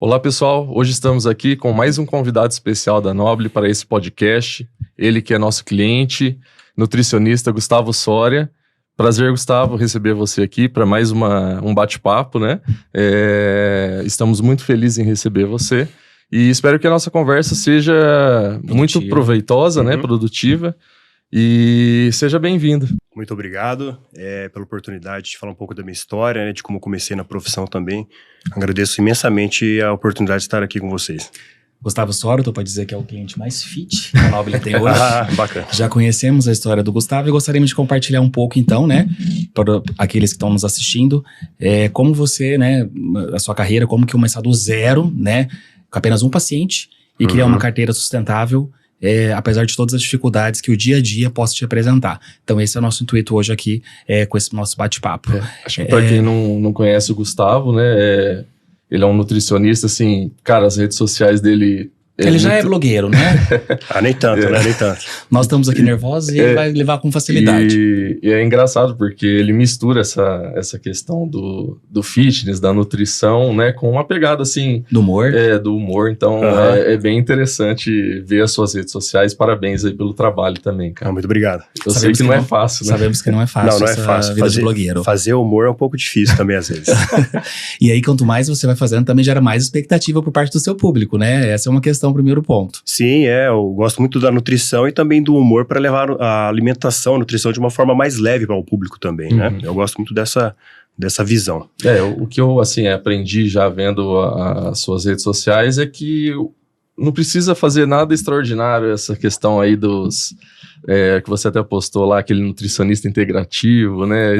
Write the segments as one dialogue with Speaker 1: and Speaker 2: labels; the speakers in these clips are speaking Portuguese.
Speaker 1: Olá pessoal, hoje estamos aqui com mais um convidado especial da Noble para esse podcast. Ele que é nosso cliente, nutricionista Gustavo Soria. Prazer, Gustavo, receber você aqui para mais um bate-papo, né? Estamos muito felizes em receber você e espero que a nossa conversa seja muito proveitosa, né? Produtiva, e seja bem-vindo.
Speaker 2: Muito obrigado pela oportunidade de falar um pouco da minha história, né, de como eu comecei na profissão também. Agradeço imensamente a oportunidade de estar aqui com vocês.
Speaker 3: Gustavo Soria, tô para dizer que é o cliente mais fit que a Noble tem hoje.
Speaker 2: Bacana.
Speaker 3: Já conhecemos a história do Gustavo e gostaríamos de compartilhar um pouco então, né, para aqueles que estão nos assistindo, como você, né, a sua carreira, como que começar do zero, né, com apenas um paciente e criar uma carteira sustentável, apesar de todas as dificuldades que o dia a dia possa te apresentar. Então esse é o nosso intuito hoje aqui, com esse nosso bate-papo.
Speaker 1: Acho que para quem não conhece o Gustavo, né, ele é um nutricionista, assim, cara, as redes sociais dele...
Speaker 3: Ele já é blogueiro, né?
Speaker 2: Nem tanto, né? Nem tanto.
Speaker 3: Nós estamos aqui nervosos e ele vai levar com facilidade.
Speaker 1: E é engraçado porque ele mistura essa questão do fitness, da nutrição, né, com uma pegada, assim...
Speaker 3: Do humor.
Speaker 1: Do humor. Então, é bem interessante ver as suas redes sociais. Parabéns aí pelo trabalho também, cara.
Speaker 2: Muito obrigado.
Speaker 1: Eu sei que não é fácil, né?
Speaker 3: Sabemos que não é fácil.
Speaker 2: Não é fácil.
Speaker 3: Vida de blogueiro.
Speaker 2: Fazer humor é um pouco difícil também, às vezes.
Speaker 3: E aí, quanto mais você vai fazendo, também gera mais expectativa por parte do seu público, né? Essa é uma questão, primeiro ponto.
Speaker 2: Sim, eu gosto muito da nutrição e também do humor para levar a alimentação, a nutrição de uma forma mais leve para o público também, né? Eu gosto muito dessa visão.
Speaker 1: O que eu, assim, aprendi já vendo as suas redes sociais é que não precisa fazer nada extraordinário, essa questão aí dos... que você até postou lá, aquele nutricionista integrativo, né,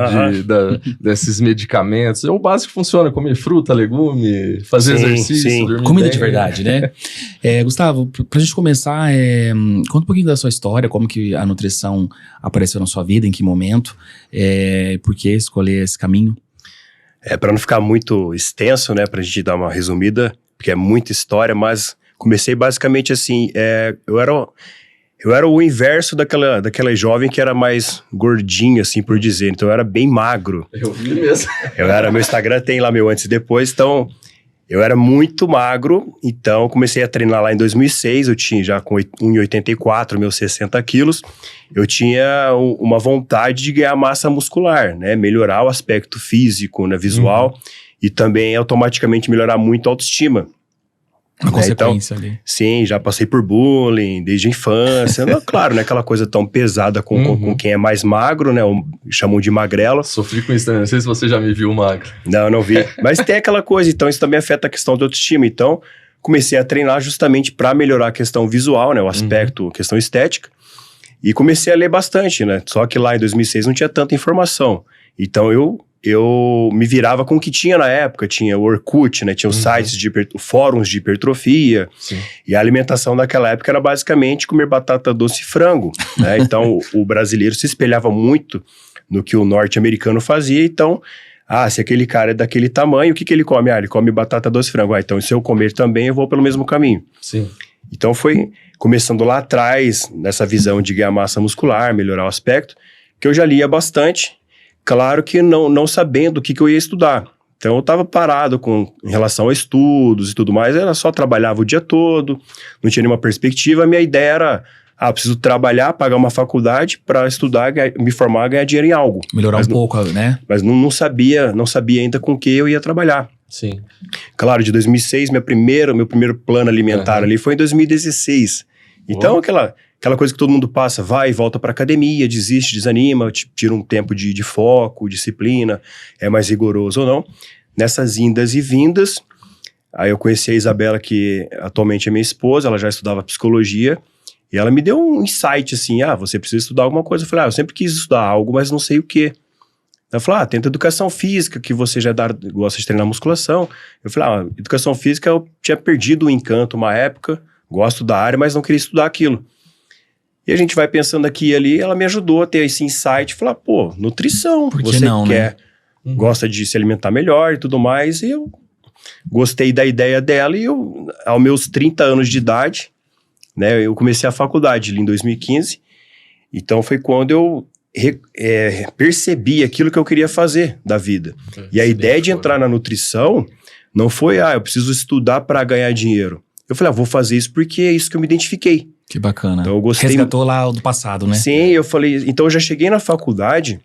Speaker 1: desses medicamentos. O básico que funciona, comer fruta, legume, fazer exercício, dormir
Speaker 3: comida
Speaker 1: bem.
Speaker 3: De verdade, né? Gustavo, pra gente começar, conta um pouquinho da sua história, como que a nutrição apareceu na sua vida, em que momento, por que escolher esse caminho?
Speaker 2: Para não ficar muito extenso, né, pra gente dar uma resumida, porque é muita história, mas comecei basicamente assim, eu era o inverso daquela jovem que era mais gordinha, assim, por dizer. Então, eu era bem magro.
Speaker 1: Eu vi mesmo.
Speaker 2: Meu Instagram tem lá meu antes e depois. Então, eu era muito magro. Então, comecei a treinar lá em 2006. Eu tinha já com 1,84, meus 60 quilos. Eu tinha uma vontade de ganhar massa muscular, né? Melhorar o aspecto físico, né? Visual. E também, automaticamente, melhorar muito a autoestima.
Speaker 3: Uma consequência ali.
Speaker 2: Sim, já passei por bullying desde a infância. Não, claro, não é aquela coisa tão pesada com quem é mais magro, né? Chamam de magrela.
Speaker 1: Sofri com isso, não sei se você já me viu magro.
Speaker 2: Não vi. Mas tem aquela coisa, então isso também afeta a questão da autoestima. Então, comecei a treinar justamente para melhorar a questão visual, né? O aspecto, a questão estética. E comecei a ler bastante, né? Só que lá em 2006 não tinha tanta informação. Então, eu me virava com o que tinha na época. Tinha o Orkut, né? Tinha os sites fóruns de hipertrofia. Sim. E a alimentação daquela época era basicamente comer batata doce e frango, né? Então, o brasileiro se espelhava muito no que o norte-americano fazia. Então, se aquele cara é daquele tamanho, o que ele come? Ele come batata doce e frango. Então, se eu comer também, eu vou pelo mesmo caminho.
Speaker 1: Sim.
Speaker 2: Então, foi começando lá atrás, nessa visão de ganhar massa muscular, melhorar o aspecto, que eu já lia bastante. Claro que não sabendo o que eu ia estudar. Então, eu estava parado em relação a estudos e tudo mais. Era só trabalhava o dia todo, não tinha nenhuma perspectiva. A minha ideia era, preciso trabalhar, pagar uma faculdade para estudar, me formar, ganhar dinheiro em algo.
Speaker 3: Melhorar um pouco, né?
Speaker 2: Mas não sabia ainda com que eu ia trabalhar.
Speaker 1: Sim.
Speaker 2: Claro, de 2006, meu primeiro plano alimentar ali foi em 2016. Então, aquela coisa que todo mundo passa, vai e volta para academia, desiste, desanima, tira um tempo de foco, disciplina, é mais rigoroso ou não. Nessas indas e vindas, aí eu conheci a Isabela, que atualmente é minha esposa, ela já estudava psicologia, e ela me deu um insight assim, você precisa estudar alguma coisa. Eu falei, eu sempre quis estudar algo, mas não sei o quê. Ela falou, tenta educação física, que você já gosta de treinar musculação. Eu falei, educação física eu tinha perdido o encanto uma época, gosto da área, mas não queria estudar aquilo. E a gente vai pensando aqui e ali, ela me ajudou a ter esse insight, falar, nutrição, você não, quer, né? Gosta de se alimentar melhor e tudo mais, e eu gostei da ideia dela, e eu, aos meus 30 anos de idade, né, eu comecei a faculdade ali em 2015, então foi quando eu percebi aquilo que eu queria fazer da vida. E a ideia de entrar na nutrição Não foi, eu preciso estudar para ganhar dinheiro. Eu falei, vou fazer isso porque é isso que eu me identifiquei.
Speaker 3: Que bacana.
Speaker 2: Então eu gostei.
Speaker 3: Resgatou lá o do passado, né?
Speaker 2: Sim, eu falei, então eu já cheguei na faculdade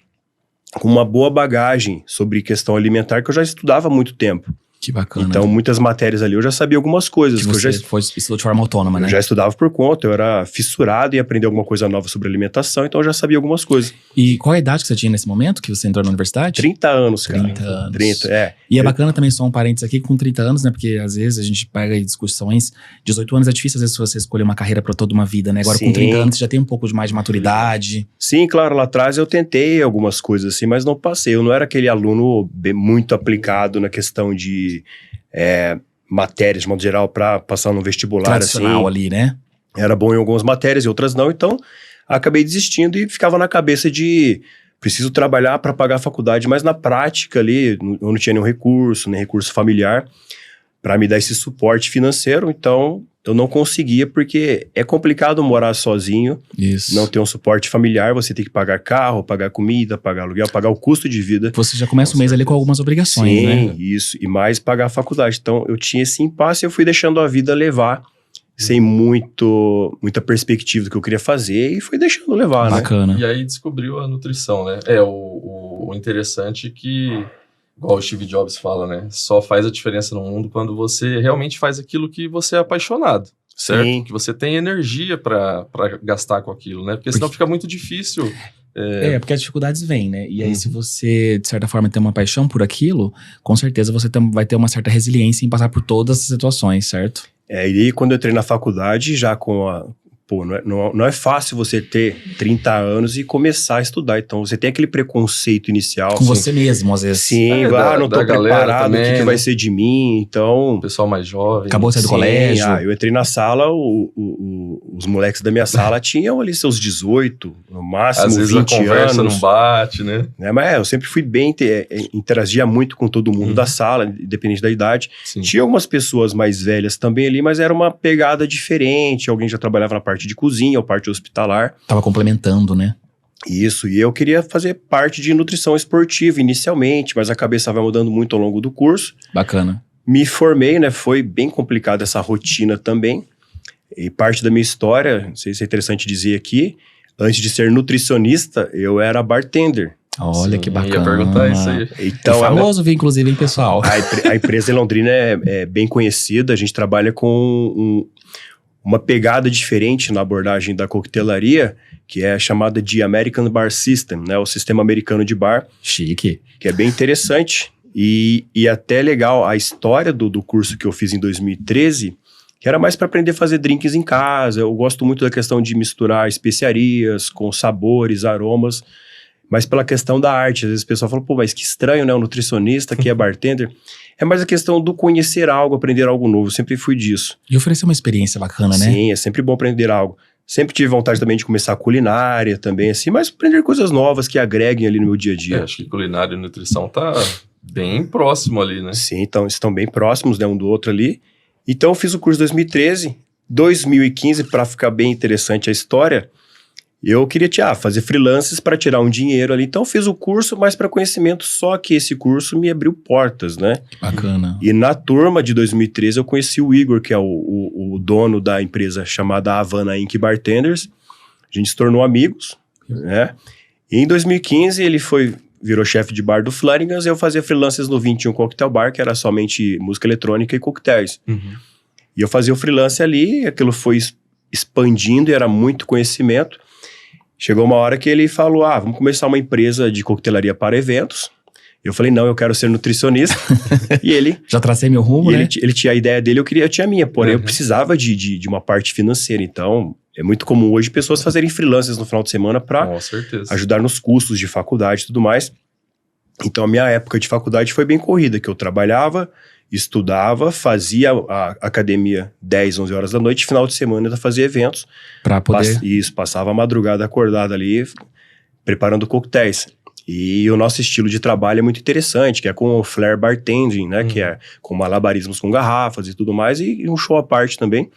Speaker 2: com uma boa bagagem sobre questão alimentar que eu já estudava há muito tempo.
Speaker 3: Que bacana.
Speaker 2: Então, muitas matérias ali eu já sabia algumas coisas.
Speaker 3: Que você estudou de forma autônoma, né?
Speaker 2: Eu já estudava por conta, eu era fissurado em aprender alguma coisa nova sobre alimentação, então eu já sabia algumas coisas.
Speaker 3: E qual a idade que você tinha nesse momento que você entrou na universidade?
Speaker 2: 30 anos, cara.
Speaker 3: 30 anos.
Speaker 2: 30,
Speaker 3: E é bacana também, só um parênteses aqui, com 30 anos, né? Porque às vezes a gente pega aí discussões, 18 anos é difícil às vezes você escolher uma carreira pra toda uma vida, né? Agora com 30 anos você já tem um pouco mais de maturidade.
Speaker 2: Sim, claro, lá atrás eu tentei algumas coisas assim, mas não passei. Eu não era aquele aluno muito aplicado na questão de matérias, de modo geral, para passar no vestibular.
Speaker 3: Tradicional
Speaker 2: assim.
Speaker 3: ali, né?
Speaker 2: Era bom em algumas matérias e outras não, então acabei desistindo e ficava na cabeça de preciso trabalhar para pagar a faculdade, mas na prática ali eu não tinha nenhum recurso, nem recurso familiar para me dar esse suporte financeiro, então eu não conseguia porque é complicado morar sozinho,
Speaker 3: Isso.
Speaker 2: não ter um suporte familiar, você tem que pagar carro, pagar comida, pagar aluguel, pagar o custo de vida.
Speaker 3: Você já começa o mês ali com algumas obrigações,
Speaker 2: Sim,
Speaker 3: né?
Speaker 2: isso, e mais pagar a faculdade. Então eu tinha esse impasse e eu fui deixando a vida levar, sem muita perspectiva do que eu queria fazer e fui deixando levar,
Speaker 3: Bacana.
Speaker 1: E aí descobriu a nutrição, né? O interessante é que, igual o Steve Jobs fala, né? Só faz a diferença no mundo quando você realmente faz aquilo que você é apaixonado, certo?
Speaker 2: Sim.
Speaker 1: Que você tem energia pra gastar com aquilo, né? Porque senão fica muito difícil.
Speaker 3: Porque as dificuldades vêm, né? E aí, se você, de certa forma, tem uma paixão por aquilo, com certeza você vai ter uma certa resiliência em passar por todas as situações, certo?
Speaker 2: E aí, quando eu entrei na faculdade, já com a... Pô, não é fácil você ter 30 anos e começar a estudar. Então, você tem aquele preconceito inicial.
Speaker 3: Com você mesmo, às vezes.
Speaker 2: Sim, não tô preparado,
Speaker 1: também,
Speaker 2: o que vai ser de mim? Então...
Speaker 1: O pessoal mais jovem.
Speaker 3: Acabou de sair do colégio.
Speaker 2: Eu entrei na sala, os moleques da minha sala tinham ali seus 18, no máximo 20 anos.
Speaker 1: Às vezes a conversa não bate, né?
Speaker 2: Mas eu sempre fui bem, interagia muito com todo mundo da sala, independente da idade.
Speaker 1: Sim.
Speaker 2: Tinha algumas pessoas mais velhas também ali, mas era uma pegada diferente. Alguém já trabalhava na parte de cozinha ou parte hospitalar.
Speaker 3: Tava complementando, né?
Speaker 2: Isso, e eu queria fazer parte de nutrição esportiva inicialmente, mas a cabeça vai mudando muito ao longo do curso.
Speaker 3: Bacana.
Speaker 2: Me formei, né? Foi bem complicada essa rotina também. E parte da minha história, não sei se é interessante dizer aqui, antes de ser nutricionista, eu era bartender.
Speaker 3: Olha,
Speaker 1: Sim,
Speaker 3: que bacana.
Speaker 1: Ia perguntar isso aí.
Speaker 2: Então,
Speaker 3: famoso, inclusive, hein, pessoal?
Speaker 2: A empresa em Londrina é bem conhecida, a gente trabalha com uma pegada diferente na abordagem da coquetelaria, que é chamada de American Bar System, né? O sistema americano de bar.
Speaker 3: Chique.
Speaker 2: Que é bem interessante e até legal a história do curso que eu fiz em 2013, que era mais para aprender a fazer drinks em casa. Eu gosto muito da questão de misturar especiarias com sabores, aromas, mas pela questão da arte. Às vezes o pessoal fala, pô, mas que estranho, né? O nutricionista que é bartender. É mais a questão do conhecer algo, aprender algo novo. Eu sempre fui disso.
Speaker 3: E oferecer uma experiência bacana, né?
Speaker 2: Sim, é sempre bom aprender algo. Sempre tive vontade também de começar a culinária também, assim, mas aprender coisas novas que agreguem ali no meu dia a dia.
Speaker 1: Acho que culinária e nutrição tá bem próximo ali, né?
Speaker 2: Sim, então estão bem próximos, né, um do outro ali. Então eu fiz o curso em 2013. 2015, para ficar bem interessante a história, eu queria fazer freelances para tirar um dinheiro ali. Então eu fiz o curso, mas para conhecimento, só que esse curso me abriu portas, né?
Speaker 3: Que bacana.
Speaker 2: E na turma de 2013 eu conheci o Igor, que é o dono da empresa chamada Havana Inc. Bartenders. A gente se tornou amigos, né? E em 2015 ele virou chefe de bar do Flanagan's e eu fazia freelances no 21 Cocktail Bar, que era somente música eletrônica e coquetéis. E eu fazia o freelance ali, aquilo foi expandindo e era muito conhecimento. Chegou uma hora que ele falou, vamos começar uma empresa de coquetelaria para eventos. Eu falei, não, eu quero ser nutricionista. E ele...
Speaker 3: Já tracei meu rumo, né?
Speaker 2: Ele tinha a ideia dele, eu tinha a minha. Porém, eu precisava de uma parte financeira. Então, é muito comum hoje pessoas fazerem freelances no final de semana para ajudar nos custos de faculdade e tudo mais. Então, a minha época de faculdade foi bem corrida, que eu trabalhava, estudava, fazia a academia 10, 11 horas da noite, final de semana eu fazia eventos.
Speaker 3: Pra poder...
Speaker 2: Passava a madrugada acordada ali, preparando coquetéis. E o nosso estilo de trabalho é muito interessante, que é com o flare bartending, né? Que é com malabarismos com garrafas e tudo mais, e um show à parte também.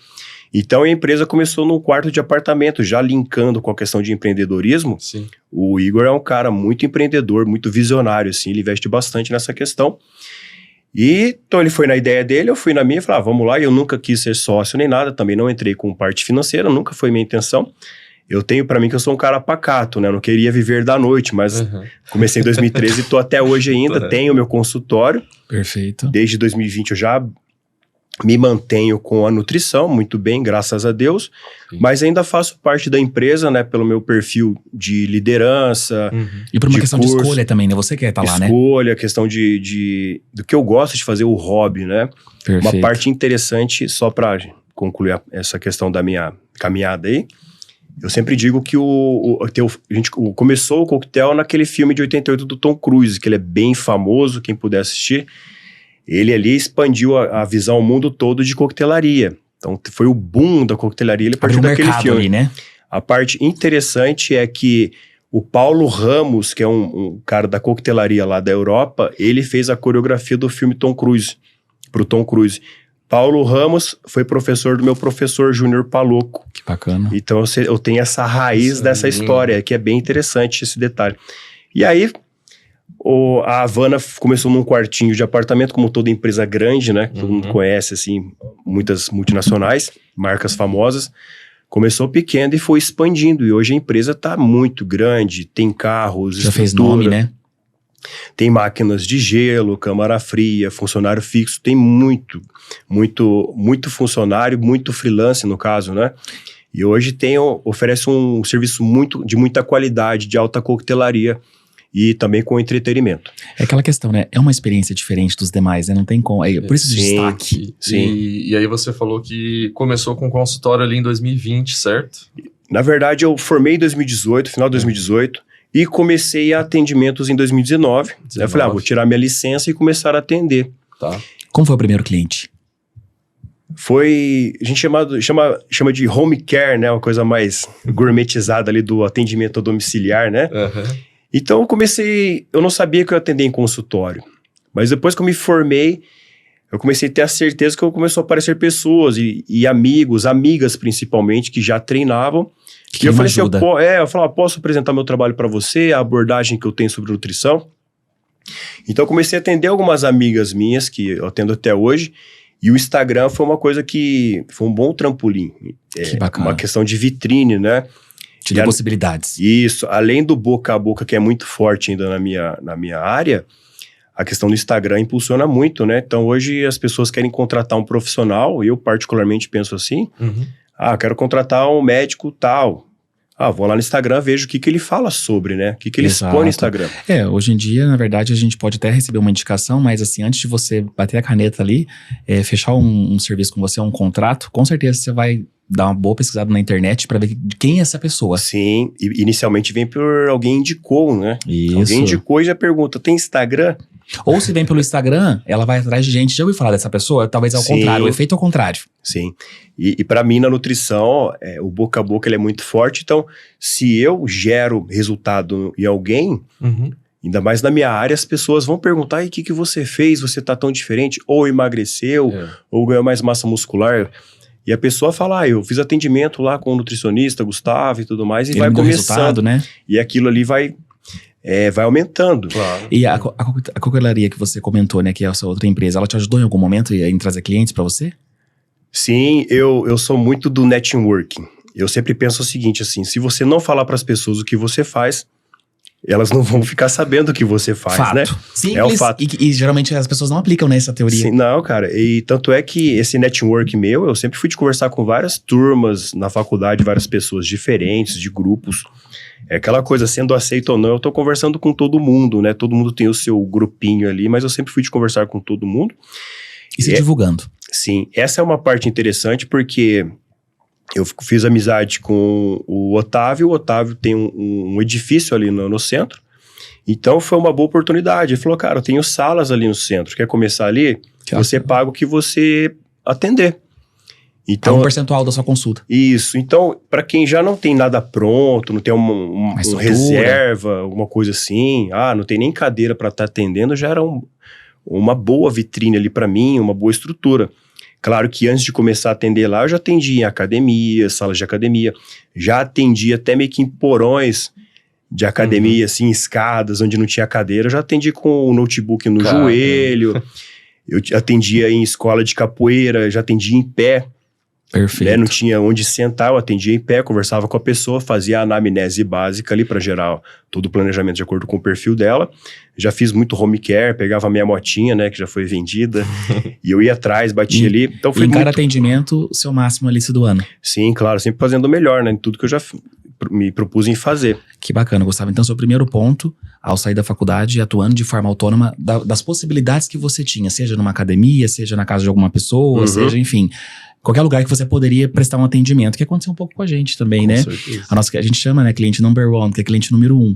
Speaker 2: Então, a empresa começou num quarto de apartamento, já linkando com a questão de empreendedorismo.
Speaker 1: Sim.
Speaker 2: O Igor é um cara muito empreendedor, muito visionário, assim, ele investe bastante nessa questão. E então ele foi na ideia dele, eu fui na minha, falei, vamos lá, eu nunca quis ser sócio nem nada, também não entrei com parte financeira, nunca foi minha intenção. Eu tenho pra mim que eu sou um cara pacato, né? Eu não queria viver da noite, mas comecei em 2013 e tô até hoje ainda, tenho meu consultório.
Speaker 3: Perfeito.
Speaker 2: Desde 2020 eu já me mantenho com a nutrição, muito bem, graças a Deus.
Speaker 1: Sim.
Speaker 2: Mas ainda faço parte da empresa, né? Pelo meu perfil de liderança.
Speaker 3: E por uma
Speaker 2: de
Speaker 3: questão
Speaker 2: curso,
Speaker 3: de escolha também, né? Você quer estar lá, né?
Speaker 2: Escolha, questão do que eu gosto de fazer, o hobby, né?
Speaker 3: Perfeito.
Speaker 2: Uma parte interessante, só para concluir essa questão da minha caminhada aí, eu sempre digo que a gente começou o coquetel naquele filme de 88 do Tom Cruise, que ele é bem famoso, quem puder assistir. Ele ali expandiu a visão ao mundo todo de coquetelaria. Então foi o boom da coquetelaria, ele partiu daquele filme.
Speaker 3: Ali, né?
Speaker 2: A parte interessante é que o Paulo Ramos, que é um cara da coquetelaria lá da Europa, ele fez a coreografia do filme Tom Cruise, pro Tom Cruise. Paulo Ramos foi professor do meu professor Júnior Paloco.
Speaker 3: Que bacana.
Speaker 2: Então eu tenho essa raiz dessa história, que é bem interessante esse detalhe. E aí, a Havana começou num quartinho de apartamento, como toda empresa grande, né? Todo mundo conhece, assim, muitas multinacionais, marcas famosas. Começou pequeno e foi expandindo. E hoje a empresa está muito grande, tem carros,
Speaker 3: já fez nome, né?
Speaker 2: Tem máquinas de gelo, câmara fria, funcionário fixo, tem muito funcionário, muito freelance no caso, né? E hoje oferece um serviço de muita qualidade, de alta coquetelaria e também com entretenimento.
Speaker 3: É aquela questão, né? É uma experiência diferente dos demais, né? Não tem como. Por isso o destaque.
Speaker 1: Sim. E aí você falou que começou com o consultório ali em 2020, certo?
Speaker 2: Na verdade, eu formei em 2018, final de 2018, e comecei a atendimentos em 2019. Aí eu falei, vou tirar minha licença e começar a atender.
Speaker 1: Tá.
Speaker 3: Como foi o primeiro cliente?
Speaker 2: A gente chama de home care, né? Uma coisa mais gourmetizada ali do atendimento domiciliar, né? Então eu não sabia que eu ia atender em consultório. Mas depois que eu me formei, eu comecei a ter a certeza que começou a aparecer pessoas e amigos, amigas principalmente, que já treinavam.
Speaker 3: Que
Speaker 2: e eu falei assim,
Speaker 3: eu
Speaker 2: falava, posso apresentar meu trabalho para você, a abordagem que eu tenho sobre nutrição? Então eu comecei a atender algumas amigas minhas, que eu atendo até hoje, e o Instagram foi uma coisa que foi um bom trampolim.
Speaker 3: Que bacana.
Speaker 2: Uma questão de vitrine, né?
Speaker 3: Te deu possibilidades.
Speaker 2: Isso, além do boca a boca, que é muito forte ainda na minha área, a questão do Instagram impulsiona muito, né? Então hoje as pessoas querem contratar um profissional, eu particularmente penso assim, quero contratar um médico tal. Vou lá no Instagram, vejo o que ele fala sobre, né? O que ele expõe no Instagram.
Speaker 3: Hoje em dia, na verdade, a gente pode até receber uma indicação, mas assim, antes de você bater a caneta ali, fechar um serviço com você, um contrato, com certeza você vai dar uma boa pesquisada na internet para ver de quem é essa pessoa.
Speaker 2: Sim, inicialmente vem por alguém indicou, né?
Speaker 3: Isso.
Speaker 2: Alguém indicou e já pergunta, tem Instagram?
Speaker 3: Ou se vem pelo Instagram, ela vai atrás de gente. Já ouviu falar dessa pessoa? Talvez ao contrário, o efeito ao contrário.
Speaker 2: Sim. E para mim, na nutrição, o boca a boca ele é muito forte. Então, se eu gero resultado em alguém, ainda mais na minha área, as pessoas vão perguntar, o que você fez? Você tá tão diferente? Ou emagreceu, ou ganhou mais massa muscular. E a pessoa fala, eu fiz atendimento lá com o nutricionista, Gustavo e tudo mais, e
Speaker 3: ele
Speaker 2: vai começando.
Speaker 3: Resultado, né?
Speaker 2: E aquilo ali vai aumentando.
Speaker 1: Claro.
Speaker 3: E a coquetelaria que você comentou, né, que é a sua outra empresa, ela te ajudou em algum momento em trazer clientes para você?
Speaker 2: Sim, eu sou muito do networking. Eu sempre penso o seguinte, assim, se você não falar para as pessoas o que você faz, elas não vão ficar sabendo o que você faz,
Speaker 3: fato.
Speaker 2: Né?
Speaker 3: Simples,
Speaker 2: é o fato.
Speaker 3: E geralmente as pessoas não aplicam nessa teoria.
Speaker 2: Sim, não, cara. E tanto é que esse network meu, eu sempre fui de conversar com várias turmas na faculdade, várias pessoas diferentes, de grupos. É aquela coisa, sendo aceito ou não, eu tô conversando com todo mundo, né? Todo mundo tem o seu grupinho ali, mas eu sempre fui de conversar com todo mundo.
Speaker 3: E se divulgando.
Speaker 2: Sim, essa é uma parte interessante porque eu fiz amizade com o Otávio tem um edifício ali no centro, então foi uma boa oportunidade. Ele falou, cara, eu tenho salas ali no centro, quer começar ali? Você paga o que você atender. Então,
Speaker 3: um percentual da sua consulta.
Speaker 2: Isso, então, para quem já não tem nada pronto, não tem uma reserva, alguma coisa assim, não tem nem cadeira para estar atendendo, já era uma boa vitrine ali para mim, uma boa estrutura. Claro que antes de começar a atender lá, eu já atendi em academia, salas de academia, já atendi até meio que em porões de academia, assim, escadas, onde não tinha cadeira, eu já atendi com o notebook no joelho. Eu atendia em escola de capoeira, já atendia em pé.
Speaker 3: Perfeito.
Speaker 2: Né? Não tinha onde sentar, eu atendia em pé, conversava com a pessoa, fazia a anamnese básica ali para gerar todo o planejamento de acordo com o perfil dela. Já fiz muito home care, pegava a minha motinha, né, que já foi vendida, e eu ia atrás, batia ali. Então foi
Speaker 3: em cada atendimento, o seu máximo ali do ano.
Speaker 2: Sim, claro, sempre fazendo o melhor, né, em tudo que eu já me propus em fazer.
Speaker 3: Que bacana, Gustavo. Então, seu primeiro ponto, ao sair da faculdade, atuando de forma autônoma, das possibilidades que você tinha, seja numa academia, seja na casa de alguma pessoa, seja, enfim, qualquer lugar que você poderia prestar um atendimento, que aconteceu um pouco com a gente também, né?
Speaker 2: Certeza.
Speaker 3: A gente chama, né, cliente number one, que é cliente número 1.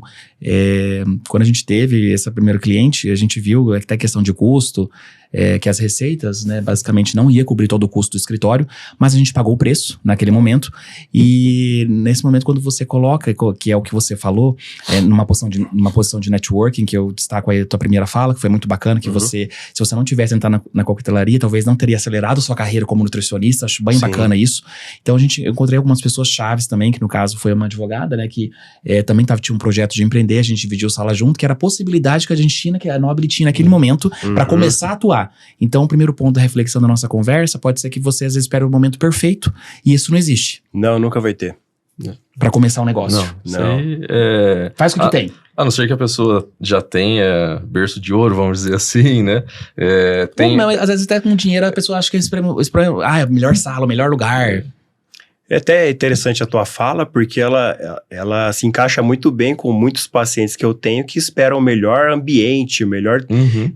Speaker 3: Quando a gente teve esse primeiro cliente, a gente viu até questão de custo, que as receitas, né, basicamente não ia cobrir todo o custo do escritório, mas a gente pagou o preço naquele momento. E nesse momento, quando você coloca, que é o que você falou, numa posição de networking, que eu destaco aí a tua primeira fala, que foi muito bacana, que você, se você não tivesse entrado na coquetelaria, talvez não teria acelerado sua carreira como nutricionista. Acho bem bacana isso. Então eu encontrei algumas pessoas chaves também, que no caso foi uma advogada, né, que também tinha um projeto de empreender, a gente dividiu sala junto, que era a possibilidade que a gente tinha, que a Noble tinha naquele momento, para começar a atuar. Então, o primeiro ponto da reflexão da nossa conversa pode ser que você às vezes espera o momento perfeito, e isso não existe.
Speaker 2: Não, nunca vai ter.
Speaker 3: Para começar um negócio.
Speaker 1: Não.
Speaker 3: Faz o que tu tem.
Speaker 1: A não ser que a pessoa já tenha berço de ouro, vamos dizer assim, né?
Speaker 3: Mas às vezes até com dinheiro a pessoa acha que é a melhor sala, o melhor lugar.
Speaker 2: É até interessante a tua fala, porque ela se encaixa muito bem com muitos pacientes que eu tenho que esperam o melhor ambiente, o melhor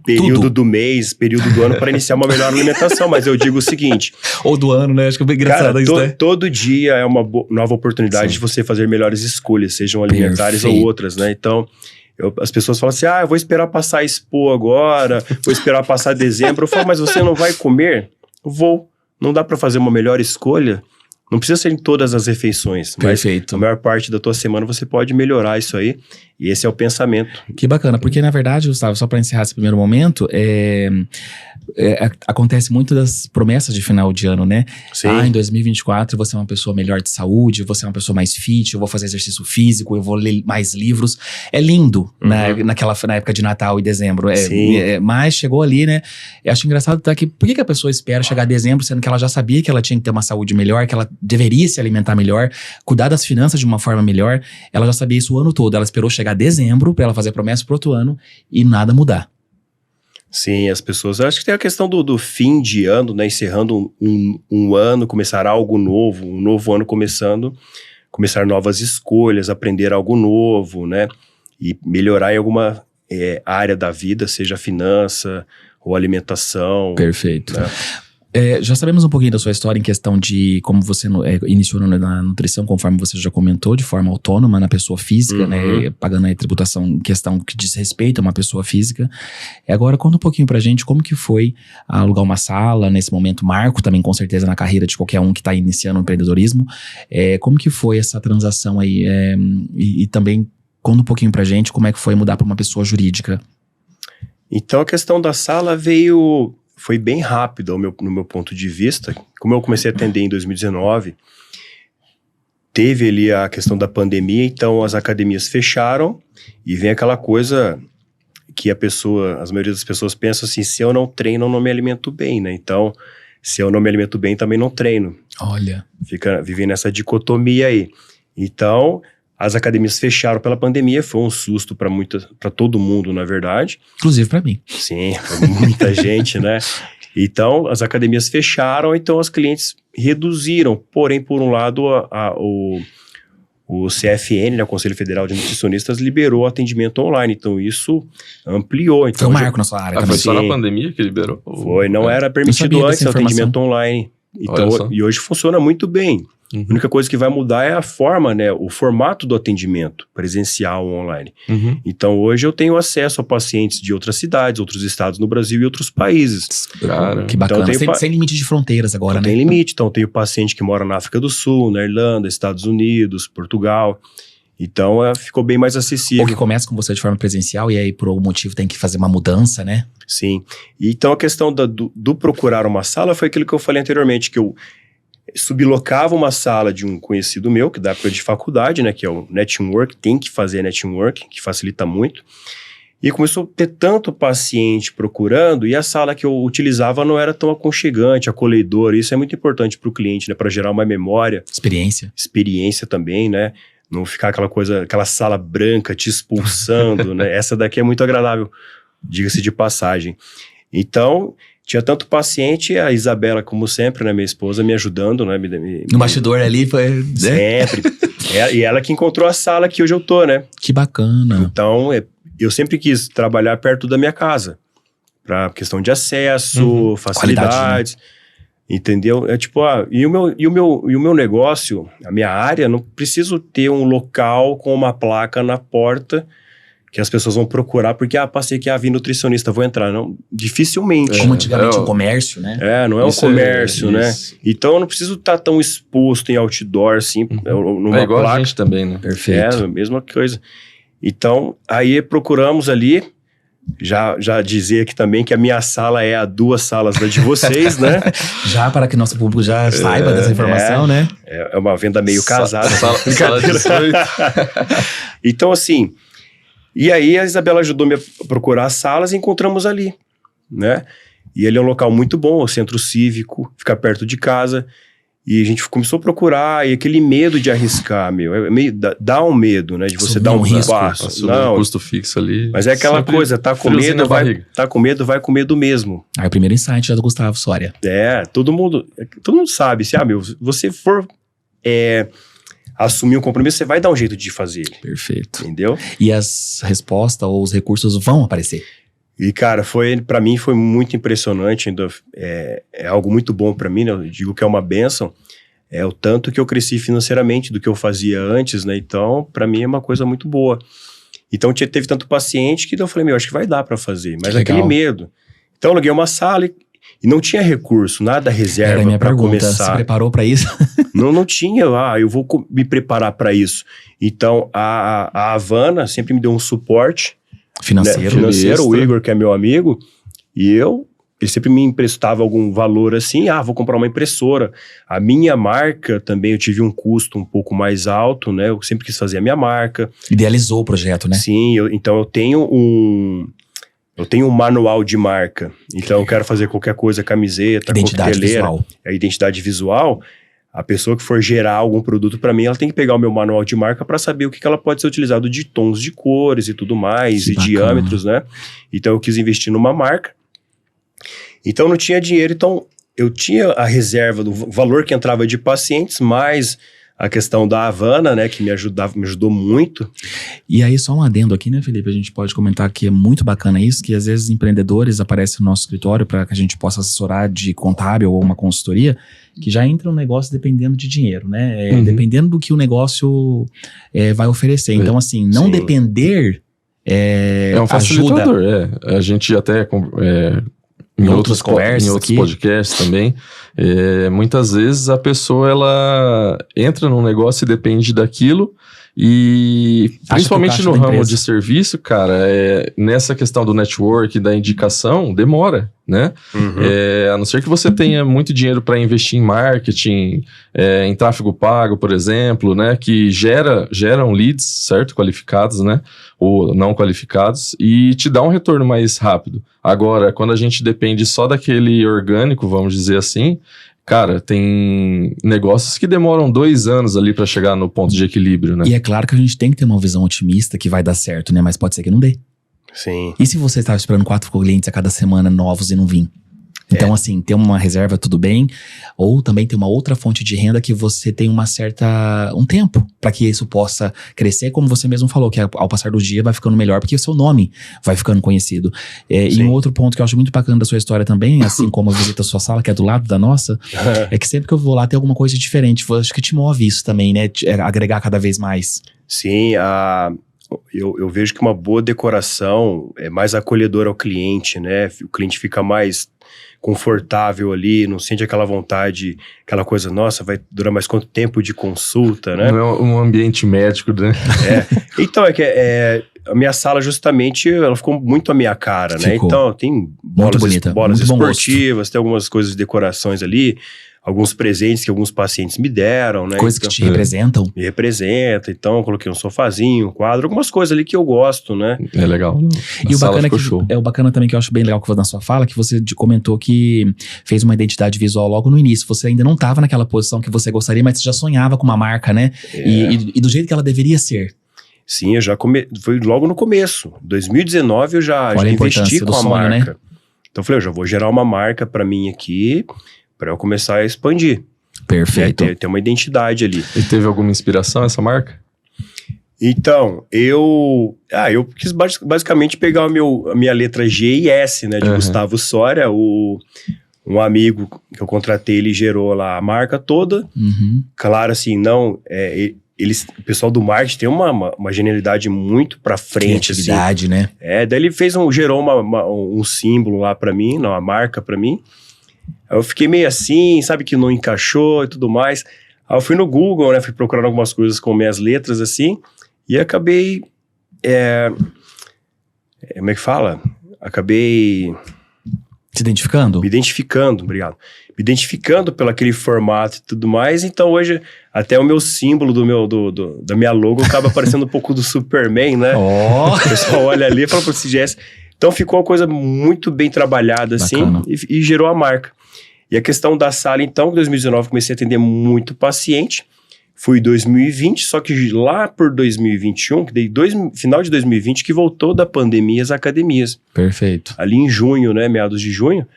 Speaker 2: período do mês, período do ano para iniciar uma melhor alimentação. Mas eu digo o seguinte...
Speaker 3: Ou do ano, né? Acho que é bem engraçado,
Speaker 2: cara,
Speaker 3: isso, né?
Speaker 2: Todo dia é uma nova oportunidade de você fazer melhores escolhas, sejam alimentares ou outras, né? Então... as pessoas falam assim, eu vou esperar passar a Expo agora, vou esperar passar dezembro. Eu falo, mas você não vai comer? Vou. Não dá para fazer uma melhor escolha? Não precisa ser em todas as refeições, mas a maior parte da tua semana você pode melhorar isso aí, e esse é o pensamento.
Speaker 3: Que bacana, porque na verdade, Gustavo, só para encerrar esse primeiro momento, acontece muito das promessas de final de ano, né?
Speaker 2: Sim.
Speaker 3: Em 2024 você é uma pessoa melhor de saúde, você é uma pessoa mais fit, eu vou fazer exercício físico, eu vou ler mais livros. É lindo, na época de Natal e dezembro. Mas chegou ali, né? Eu acho engraçado que por que a pessoa espera chegar a dezembro, sendo que ela já sabia que ela tinha que ter uma saúde melhor, que ela deveria se alimentar melhor, cuidar das finanças de uma forma melhor. Ela já sabia isso o ano todo. Ela esperou chegar a dezembro para ela fazer promessa pro outro ano e nada mudar.
Speaker 2: Sim, as pessoas... acho que tem a questão do fim de ano, né? Encerrando um ano, começar algo novo, um novo ano começar novas escolhas, aprender algo novo, né? E melhorar em alguma área da vida, seja finança ou alimentação.
Speaker 3: Perfeito.
Speaker 2: Né?
Speaker 3: Já sabemos um pouquinho da sua história em questão de como você iniciou na nutrição, conforme você já comentou, de forma autônoma na pessoa física, né, pagando a tributação em questão que diz respeito a uma pessoa física. Agora, conta um pouquinho pra gente como que foi alugar uma sala, nesse momento marco também com certeza na carreira de qualquer um que tá iniciando o empreendedorismo. Como que foi essa transação aí? E também conta um pouquinho pra gente como é que foi mudar pra uma pessoa jurídica.
Speaker 2: Então, a questão da sala foi bem rápido no meu ponto de vista. Como eu comecei a atender em 2019, teve ali a questão da pandemia, então as academias fecharam e vem aquela coisa que a maioria das pessoas pensam assim, se eu não treino, eu não me alimento bem, né? Então, se eu não me alimento bem, também não treino.
Speaker 3: Olha.
Speaker 2: Vive nessa dicotomia aí. Então, as academias fecharam pela pandemia, foi um susto para todo mundo, na verdade.
Speaker 3: Inclusive para mim.
Speaker 2: Sim, para muita gente, né? Então, as academias fecharam, então os clientes reduziram. Porém, por um lado, o CFN, né, o Conselho Federal de Nutricionistas, liberou o atendimento online. Então, isso ampliou. Então,
Speaker 3: foi um marco na sua área.
Speaker 1: Foi só na pandemia que liberou?
Speaker 2: Foi, não era permitido antes o atendimento online. Então, e hoje funciona muito bem. A única coisa que vai mudar é a forma, né, o formato do atendimento presencial ou online. Então, hoje eu tenho acesso a pacientes de outras cidades, outros estados no Brasil e outros países.
Speaker 3: Cara, que bacana. Então, sem limite de fronteiras agora, né?
Speaker 2: Não tem limite. Então, eu tenho paciente que mora na África do Sul, na Irlanda, Estados Unidos, Portugal. Então, ficou bem mais acessível.
Speaker 3: Ou que começa com você de forma presencial e aí, por algum motivo, tem que fazer uma mudança, né?
Speaker 2: Sim. Então, a questão do procurar uma sala foi aquilo que eu falei anteriormente, que eu sublocava uma sala de um conhecido meu, que da época de faculdade, né, que é o network, tem que fazer network, que facilita muito. E começou a ter tanto paciente procurando, e a sala que eu utilizava não era tão aconchegante, acolhedora. Isso é muito importante para o cliente, né? Para gerar uma memória. Experiência também, né? Não ficar aquela coisa, aquela sala branca te expulsando, né? Essa daqui é muito agradável, diga-se de passagem. Então, tinha tanto paciente, a Isabela, como sempre, né? Minha esposa, me ajudando, né?
Speaker 3: No bastidor ali foi... Né?
Speaker 2: Sempre. E ela que encontrou a sala que hoje eu tô, né?
Speaker 3: Que bacana.
Speaker 2: Então, eu sempre quis trabalhar perto da minha casa. Pra questão de acesso, facilidades. Qualidade, né? Entendeu? É tipo, e o meu negócio, a minha área, não preciso ter um local com uma placa na porta que as pessoas vão procurar, porque, passei aqui, vi nutricionista, vou entrar. Não, dificilmente.
Speaker 3: Como antigamente um comércio, né?
Speaker 2: Não é um comércio, né? Então, eu não preciso estar tão exposto em outdoor, assim, numa
Speaker 1: igual
Speaker 2: placa.
Speaker 1: A gente também, né?
Speaker 3: Perfeito.
Speaker 2: A mesma coisa. Então, aí procuramos ali, já dizer aqui também que a minha sala é a 2 salas da de vocês, né?
Speaker 3: Já para que nosso público já saiba dessa informação, né?
Speaker 2: É uma venda meio casada.
Speaker 1: Sala 18.
Speaker 2: Então, assim, e aí a Isabela ajudou-me a procurar as salas e encontramos ali, né? E ele é um local muito bom, o centro cívico, fica perto de casa. E a gente começou a procurar, e aquele medo de arriscar, dá um medo, né? De você dar um passo.
Speaker 1: Não, custo fixo ali.
Speaker 2: Mas é aquela coisa, tá com medo, vai com medo mesmo.
Speaker 3: Aí o primeiro insight já do Gustavo Soria.
Speaker 2: Todo mundo sabe, se você for assumir um compromisso, você vai dar um jeito de fazer ele.
Speaker 3: Perfeito.
Speaker 2: Entendeu?
Speaker 3: E as respostas ou os recursos vão aparecer.
Speaker 2: E, cara, pra mim foi muito impressionante, ainda é algo muito bom pra mim, né? Eu digo que é uma bênção, é o tanto que eu cresci financeiramente do que eu fazia antes, né? Então, pra mim é uma coisa muito boa. Então, teve tanto paciente que eu falei, acho que vai dar pra fazer, mas aquele medo. Então, eu aluguei uma sala e não tinha recurso, nada reserva pra
Speaker 3: minha pergunta,
Speaker 2: começar.
Speaker 3: Você preparou pra isso?
Speaker 2: Não tinha, eu vou me preparar pra isso. Então, a Havana sempre me deu um suporte, financeiro, o Igor, que é meu amigo, e ele sempre me emprestava algum valor assim, vou comprar uma impressora. A minha marca também, eu tive um custo um pouco mais alto, né? Eu sempre quis fazer a minha marca.
Speaker 3: Idealizou o projeto, né?
Speaker 2: Sim, então eu tenho um manual de marca. Então eu quero fazer qualquer coisa, camiseta,
Speaker 3: identidade visual.
Speaker 2: A identidade visual. A pessoa que for gerar algum produto para mim, ela tem que pegar o meu manual de marca para saber o que ela pode ser utilizado de tons de cores e tudo mais, diâmetros, né? Então eu quis investir numa marca. Então não tinha dinheiro, então eu tinha a reserva do valor que entrava de pacientes, mais a questão da Havana, né, que me ajudou muito.
Speaker 3: E aí, só um adendo aqui, né, Felipe? A gente pode comentar que é muito bacana isso, que às vezes empreendedores aparecem no nosso escritório para que a gente possa assessorar de contábil ou uma consultoria, que já entra no negócio dependendo de dinheiro, né? Dependendo do que o negócio vai oferecer. Então, assim, não depender
Speaker 1: é um facilitador, A gente até... Em outras conversas, em outros podcasts também, muitas vezes a pessoa ela entra num negócio e depende daquilo, e principalmente no ramo de serviço, cara, nessa questão do network, da indicação, demora, né? A não ser que você tenha muito dinheiro para investir em marketing, em tráfego pago, por exemplo, né? Que geram leads, certo? Qualificados, né? Ou não qualificados, e te dá um retorno mais rápido. Agora, quando a gente depende só daquele orgânico, vamos dizer assim, cara, tem negócios que demoram 2 anos ali para chegar no ponto de equilíbrio, né?
Speaker 3: E é claro que a gente tem que ter uma visão otimista que vai dar certo, né? Mas pode ser que não dê.
Speaker 2: Sim.
Speaker 3: E se você estava esperando 4 clientes a cada semana novos e não vir? Então, assim, ter uma reserva, tudo bem. Ou também ter uma outra fonte de renda que você tem um tempo para que isso possa crescer, como você mesmo falou, que ao passar do dia vai ficando melhor, porque o seu nome vai ficando conhecido. E um outro ponto que eu acho muito bacana da sua história também, assim como a visita à sua sala, que é do lado da nossa, é que sempre que eu vou lá tem alguma coisa diferente. Acho que te move isso também, né? Agregar cada vez mais.
Speaker 2: Sim, eu vejo que uma boa decoração é mais acolhedora ao cliente, né? O cliente fica mais confortável ali, não sente aquela vontade, aquela coisa, nossa, vai durar mais quanto tempo de consulta, né?
Speaker 1: Não é um ambiente médico, né?
Speaker 2: Então, a minha sala justamente, ela ficou muito a minha cara, né? Então, tem bolas esportivas, tem algumas coisas de decorações ali, alguns presentes que alguns pacientes me deram, né?
Speaker 3: Coisas que te representam.
Speaker 2: Me representa, então eu coloquei um sofazinho, um quadro, algumas coisas ali que eu gosto, né?
Speaker 1: É legal.
Speaker 3: E o bacana, o bacana também que eu acho bem legal que na sua fala, que você comentou que fez uma identidade visual logo no início. Você ainda não estava naquela posição que você gostaria, mas você já sonhava com uma marca, né? E do jeito que ela deveria ser.
Speaker 2: Sim, eu já foi logo no começo. 2019 eu já investi com a
Speaker 3: sonho,
Speaker 2: marca.
Speaker 3: Né?
Speaker 2: Então eu falei, eu já vou gerar uma marca para mim aqui, para eu começar a expandir.
Speaker 3: Perfeito.
Speaker 2: Ter uma identidade ali.
Speaker 1: E teve alguma inspiração essa marca?
Speaker 2: Então, eu quis basicamente pegar a minha letra G e S, né, de Gustavo Soria. Um amigo que eu contratei, ele gerou lá a marca toda. Claro, assim, não... o pessoal do marketing tem uma genialidade muito pra frente.
Speaker 3: Criatividade, assim,
Speaker 2: né? Daí ele gerou um símbolo lá pra mim, uma marca pra mim. Aí eu fiquei meio assim, sabe, que não encaixou e tudo mais. Aí eu fui no Google, né, fui procurando algumas coisas com minhas letras, assim, e acabei... como é que fala? Acabei...
Speaker 3: Se identificando?
Speaker 2: Me identificando, obrigado. Me identificando pelo aquele formato e tudo mais. Então hoje, até o meu símbolo da minha logo acaba parecendo um pouco do Superman, né?
Speaker 3: Oh.
Speaker 2: O pessoal olha ali e fala para o CGS. Então ficou uma coisa muito bem trabalhada, assim, e gerou a marca. E a questão da sala, então, em 2019 comecei a atender muito paciente. Fui em 2020, só que lá por 2021, que dei final de 2020, que voltou da pandemia as academias.
Speaker 3: Perfeito.
Speaker 2: Ali em junho, né, meados de junho,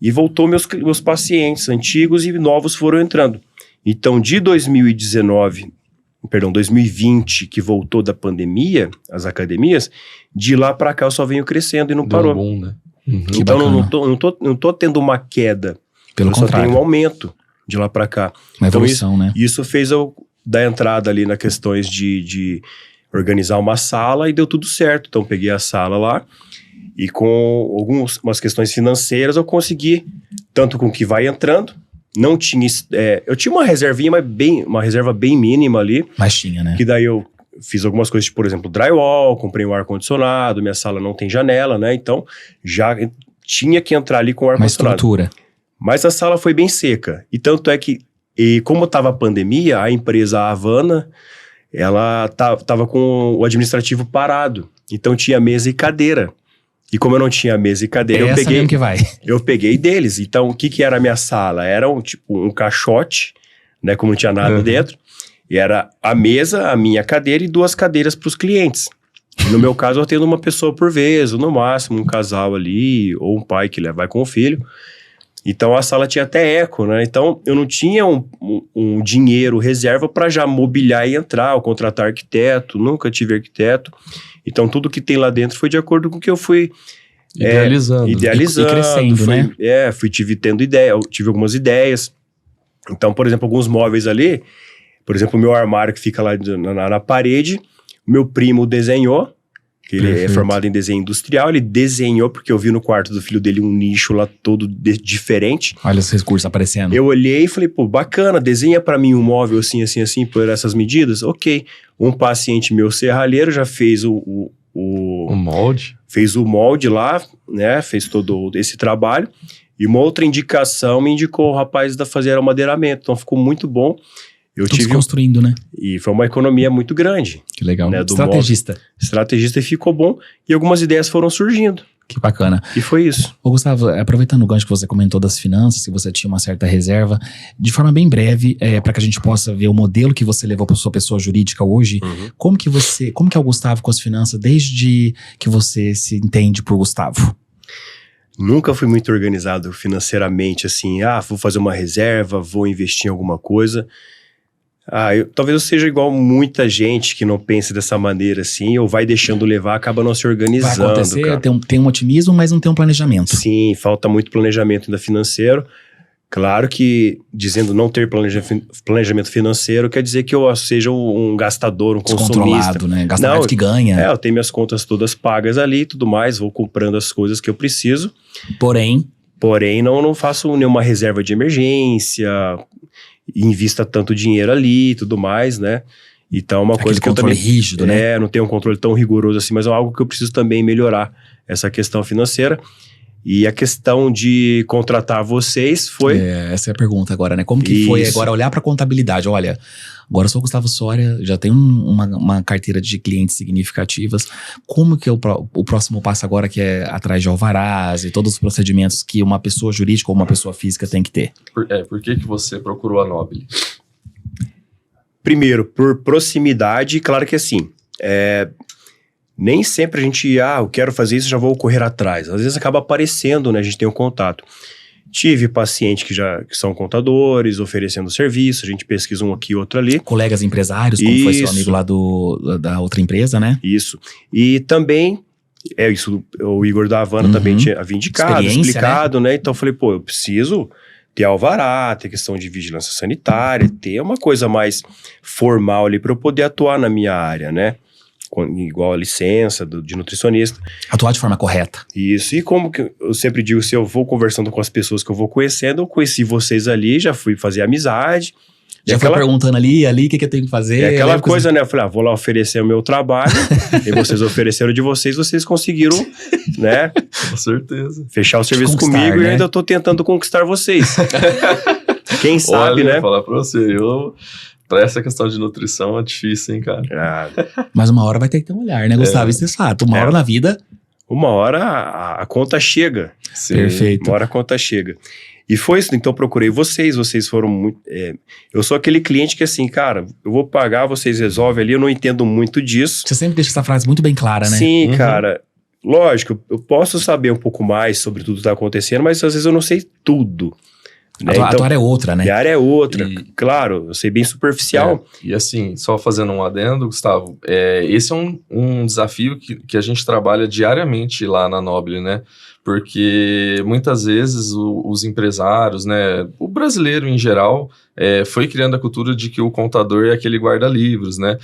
Speaker 2: e voltou meus pacientes antigos e novos foram entrando. Então, de 2020, que voltou da pandemia, as academias, de lá para cá eu só venho crescendo e não parou.
Speaker 1: Deu um boom, né?
Speaker 2: Então, não tô tendo uma queda.
Speaker 3: Pelo contrário.
Speaker 2: Só tem um aumento de lá para cá.
Speaker 3: Uma evolução,
Speaker 2: então,
Speaker 3: né?
Speaker 2: Isso fez eu dar entrada ali nas questões de organizar uma sala e deu tudo certo. Então, peguei a sala lá e com algumas questões financeiras eu consegui, tanto com o que vai entrando, não tinha... eu tinha uma reservinha, mas uma reserva bem mínima ali.
Speaker 3: Mas tinha, né?
Speaker 2: Que daí eu fiz algumas coisas, tipo, por exemplo, drywall, comprei um ar-condicionado, minha sala não tem janela, né? Então, já tinha que entrar ali com o ar-condicionado.
Speaker 3: Uma estrutura.
Speaker 2: Mas a sala foi bem seca. E tanto é que, como estava a pandemia, a empresa Havana, ela tava com o administrativo parado. Então tinha mesa e cadeira. E como eu não tinha mesa e cadeira, eu peguei deles. Então, o que era a minha sala? Era um caixote, né? Como não tinha nada dentro. E era a mesa, a minha cadeira e 2 cadeiras para os clientes. E no meu caso, eu atendo uma pessoa por vez, ou no máximo um casal ali, ou um pai que vai com o filho. Então, a sala tinha até eco, né? Então, eu não tinha um dinheiro reserva para já mobiliar e entrar, ou contratar arquiteto, nunca tive arquiteto. Então, tudo que tem lá dentro foi de acordo com o que eu fui
Speaker 1: idealizando.
Speaker 3: E crescendo, né?
Speaker 2: Tive tendo ideia, eu tive algumas ideias. Então, por exemplo, alguns móveis ali, por exemplo, o meu armário que fica lá na parede, meu primo desenhou, que ele é formado em desenho industrial, ele desenhou, porque eu vi no quarto do filho dele um nicho lá todo diferente.
Speaker 3: Olha os recursos aparecendo.
Speaker 2: Eu olhei e falei, pô, bacana, desenha pra mim um móvel assim, assim, assim, por essas medidas. Ok. Um paciente meu serralheiro já fez o
Speaker 1: molde.
Speaker 2: Fez o molde lá, né, fez todo esse trabalho. E uma outra indicação me indicou o rapaz da fazer amadeiramento. Então ficou muito bom.
Speaker 3: Construindo, né?
Speaker 2: E foi uma economia muito grande.
Speaker 3: Que legal.
Speaker 2: Né,
Speaker 3: Estrategista
Speaker 2: e ficou bom. E algumas ideias foram surgindo.
Speaker 3: Que bacana.
Speaker 2: E foi isso.
Speaker 3: Ô Gustavo, aproveitando o gancho que você comentou das finanças, que você tinha uma certa reserva, de forma bem breve, para que a gente possa ver o modelo que você levou para sua pessoa jurídica hoje, como que é o Gustavo com as finanças desde que você se entende por Gustavo?
Speaker 2: Nunca fui muito organizado financeiramente, assim, vou fazer uma reserva, vou investir em alguma coisa. Talvez eu seja igual muita gente que não pense dessa maneira assim, ou vai deixando levar, acaba não se organizando.
Speaker 3: Vai acontecer, cara. Tem um otimismo, mas não tem um planejamento.
Speaker 2: Sim, falta muito planejamento ainda financeiro. Claro que dizendo não ter planejamento financeiro quer dizer que eu seja um gastador, um consumista.
Speaker 3: Né? Gasta mais do que ganha.
Speaker 2: Eu tenho minhas contas todas pagas ali e tudo mais, vou comprando as coisas que eu preciso. Porém, não faço nenhuma reserva de emergência, invista tanto dinheiro ali e tudo mais, né? Então, uma coisa que eu também...
Speaker 3: rígido, né?
Speaker 2: Não tenho um controle tão rigoroso assim, mas é algo que eu preciso também melhorar, essa questão financeira. E a questão de contratar vocês foi...
Speaker 3: Essa é a pergunta agora, né? Como que foi agora olhar para contabilidade? Olha, agora eu sou o Gustavo Soria, já tenho uma carteira de clientes significativas. Como que é o próximo passo agora, que é atrás de alvarás e todos os procedimentos que uma pessoa jurídica ou uma pessoa física tem que ter?
Speaker 1: Por que você procurou a Nobile?
Speaker 2: Primeiro, por proximidade, claro que assim, nem sempre a gente, eu quero fazer isso, já vou correr atrás. Às vezes acaba aparecendo, né? A gente tem um contato. Tive pacientes que são contadores, oferecendo serviço, a gente pesquisa um aqui, outro ali.
Speaker 3: Colegas empresários, como foi seu amigo lá da outra empresa, né?
Speaker 2: Isso. E também, isso o Igor da Havana também havia indicado, explicado, né? Então eu falei, eu preciso ter alvará, ter questão de vigilância sanitária, ter uma coisa mais formal ali para eu poder atuar na minha área, né? Igual a licença de nutricionista.
Speaker 3: Atuar de forma correta.
Speaker 2: Isso, e como que eu sempre digo, se eu vou conversando com as pessoas que eu vou conhecendo, eu conheci vocês ali, já fui fazer amizade.
Speaker 3: Já foi perguntando ali, o que eu tenho que fazer.
Speaker 2: É aquela coisa, né? Eu falei, vou lá oferecer o meu trabalho, e vocês ofereceram de vocês conseguiram, né?
Speaker 1: Com certeza.
Speaker 2: Fechar o serviço comigo, né? E eu ainda tô tentando conquistar vocês. Quem sabe, né?
Speaker 1: Vou falar pra você, pra essa questão de nutrição é difícil, hein, cara?
Speaker 3: Mas uma hora vai ter que ter um olhar, né, Gustavo? Isso é fato. Uma hora na vida...
Speaker 2: Uma hora a conta chega.
Speaker 3: Sim. Perfeito.
Speaker 2: Uma hora a conta chega. E foi isso, então procurei vocês foram muito... eu sou aquele cliente que assim, cara, eu vou pagar, vocês resolvem ali, eu não entendo muito disso.
Speaker 3: Você sempre deixa essa frase muito bem clara, né?
Speaker 2: Sim, cara. Lógico, eu posso saber um pouco mais sobre tudo que está acontecendo, mas às vezes eu não sei tudo. Né?
Speaker 3: A tua área é outra, né?
Speaker 2: A área é outra, claro, eu sei bem superficial.
Speaker 1: E assim, só fazendo um adendo, Gustavo, esse é um desafio que a gente trabalha diariamente lá na Nobile, né? Porque muitas vezes os empresários, né, o brasileiro em geral, foi criando a cultura de que o contador é aquele guarda-livros, né?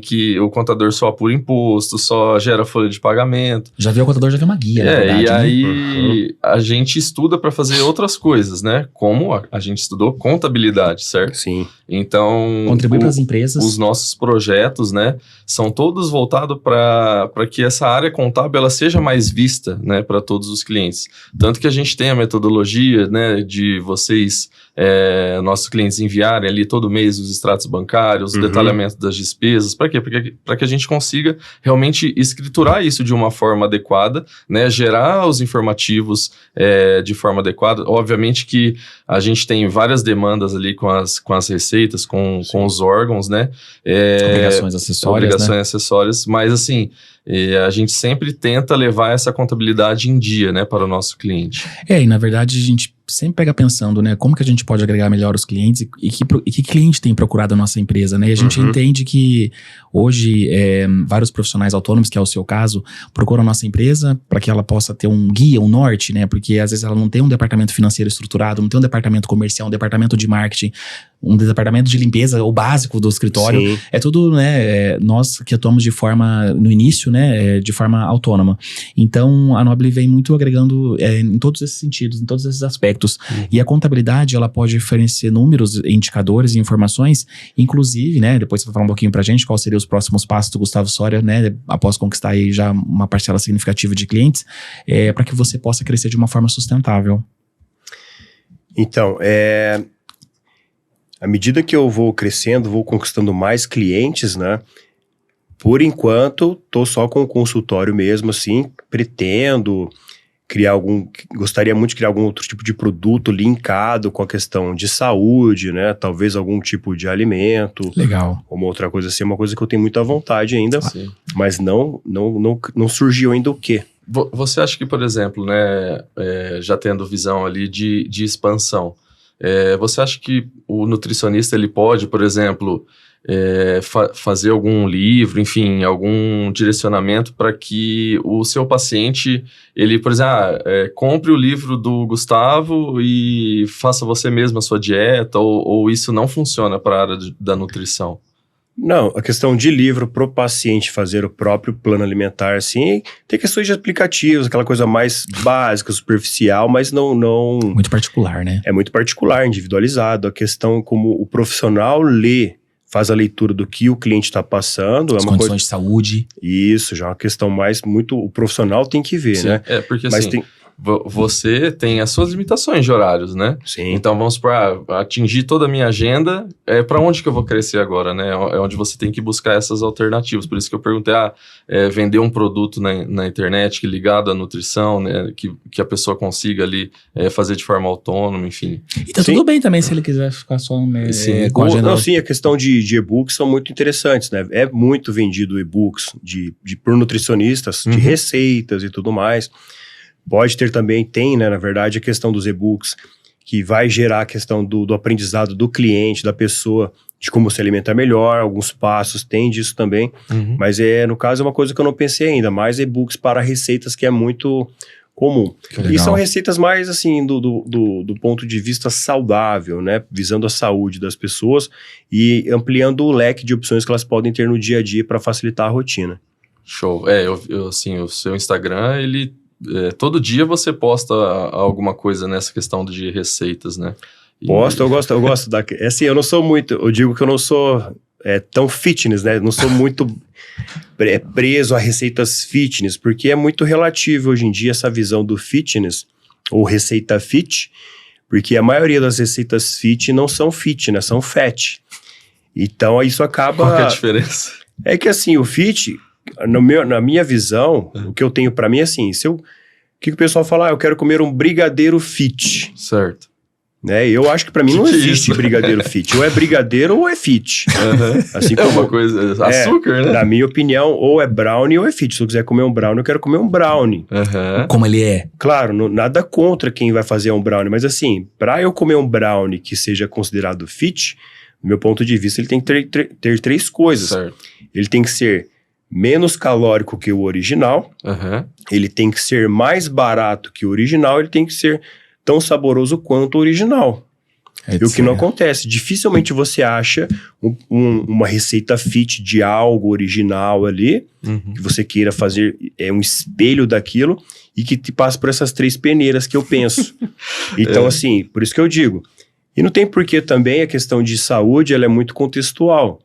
Speaker 1: Que o contador só apura imposto, só gera folha de pagamento.
Speaker 3: Já viu o contador, já viu uma guia, na verdade.
Speaker 1: E aí a gente estuda para fazer outras coisas, né? Como a gente estudou contabilidade, certo?
Speaker 2: Sim.
Speaker 1: Então...
Speaker 3: Contribui para as empresas.
Speaker 1: Os nossos projetos, né, são todos voltados para que essa área contábil ela seja mais vista, né, para todos os clientes. Tanto que a gente tem a metodologia, né, de vocês, nossos clientes enviarem ali todo mês os extratos bancários, o detalhamento das despesas. Para quê? Para que a gente consiga realmente escriturar isso de uma forma adequada, né, gerar os informativos de forma adequada. Obviamente que a gente tem várias demandas ali com as receitas, com os órgãos, né?
Speaker 3: Obrigações acessórias,
Speaker 1: mas assim, a gente sempre tenta levar essa contabilidade em dia, né, para o nosso cliente.
Speaker 3: E na verdade a gente sempre pega pensando, né, como que a gente pode agregar melhor os clientes e que cliente tem procurado a nossa empresa, né? E a gente entende que hoje vários profissionais autônomos, que é o seu caso, procuram a nossa empresa para que ela possa ter um guia, um norte, né? Porque às vezes ela não tem um departamento financeiro estruturado, não tem um departamento comercial, um departamento de marketing, um departamento de limpeza, o básico do escritório. Sim. É tudo, né, nós que atuamos de forma, no início, né, de forma autônoma. Então, a Nobile vem muito agregando em todos esses sentidos, em todos esses aspectos. E a contabilidade, ela pode fornecer números, indicadores e informações, inclusive, né, depois você vai falar um pouquinho pra gente quais seriam os próximos passos do Gustavo Soria, né, após conquistar aí já uma parcela significativa de clientes, para que você possa crescer de uma forma sustentável.
Speaker 2: Então, à medida que eu vou crescendo, vou conquistando mais clientes, né? Por enquanto, tô só com o consultório mesmo, assim, pretendo gostaria muito de criar algum outro tipo de produto linkado com a questão de saúde, né? Talvez algum tipo de alimento.
Speaker 3: Legal.
Speaker 2: Uma outra coisa assim, uma coisa que eu tenho muita vontade ainda, mas não surgiu ainda o quê?
Speaker 1: Você acha que, por exemplo, né, já tendo visão ali de expansão, você acha que o nutricionista ele pode, por exemplo, fazer algum livro, enfim, algum direcionamento para que o seu paciente, ele, por exemplo, compre o livro do Gustavo e faça você mesmo a sua dieta, ou isso não funciona para a área da nutrição?
Speaker 2: Não, a questão de livro para o paciente fazer o próprio plano alimentar, assim, tem questões de aplicativos, aquela coisa mais básica, superficial, mas não...
Speaker 3: Muito particular, né?
Speaker 2: É muito particular, individualizado. A questão como o profissional faz a leitura do que o cliente está passando.
Speaker 3: As condições de saúde.
Speaker 2: Isso, já é uma questão mais muito... O profissional tem que ver, né?
Speaker 1: Porque
Speaker 2: mas
Speaker 1: assim... você tem as suas limitações de horários, né?
Speaker 2: Sim.
Speaker 1: Então, vamos supor, atingir toda a minha agenda, para onde que eu vou crescer agora, né? É onde você tem que buscar essas alternativas. Por isso que eu perguntei, vender um produto na internet que ligado à nutrição, né? Que a pessoa consiga ali fazer de forma autônoma, enfim.
Speaker 3: E tá tudo bem também se ele quiser ficar só com a agenda.
Speaker 2: Não, sim, a questão de e-books são muito interessantes, né? É muito vendido e-books por nutricionistas, de receitas e tudo mais. Pode ter também, né, na verdade, a questão dos e-books, que vai gerar a questão do aprendizado do cliente, da pessoa, de como se alimentar melhor, alguns passos, tem disso também. Mas, no caso, é uma coisa que eu não pensei ainda, mais e-books para receitas, que é muito comum. E são receitas mais, assim, do ponto de vista saudável, né, visando a saúde das pessoas e ampliando o leque de opções que elas podem ter no dia a dia para facilitar a rotina.
Speaker 1: Show. Assim, o seu Instagram, ele... todo dia você posta alguma coisa nessa questão de receitas, né?
Speaker 2: Posto, eu gosto assim, eu não sou muito, eu digo que eu não sou tão fitness, né? Não sou muito preso a receitas fitness, porque é muito relativo hoje em dia essa visão do fitness, ou receita fit, porque a maioria das receitas fit não são fit, né? São fat. Então, isso acaba...
Speaker 1: Qual que é a diferença?
Speaker 2: É que assim, o fit... na minha visão, o que eu tenho pra mim é assim, o que o pessoal fala? Eu quero comer um brigadeiro fit.
Speaker 1: Certo.
Speaker 2: Né? Eu acho que pra mim não existe brigadeiro fit. Ou é brigadeiro ou é fit. Assim como,
Speaker 1: uma coisa... açúcar, né?
Speaker 2: Na minha opinião, ou é brownie ou é fit. Se eu quiser comer um brownie, eu quero comer um brownie.
Speaker 3: Como ele é.
Speaker 2: Claro, nada contra quem vai fazer um brownie, mas assim, pra eu comer um brownie que seja considerado fit, do meu ponto de vista, ele tem que ter três coisas.
Speaker 1: Certo.
Speaker 2: Ele tem que ser menos calórico que o original, ele tem que ser mais barato que o original, ele tem que ser tão saboroso quanto o original. E o que não acontece, dificilmente você acha uma receita fit de algo original ali, que você queira fazer um espelho daquilo, e que te passe por essas três peneiras que eu penso. Então, assim, por isso que eu digo, e não tem porquê também, a questão de saúde, ela é muito contextual.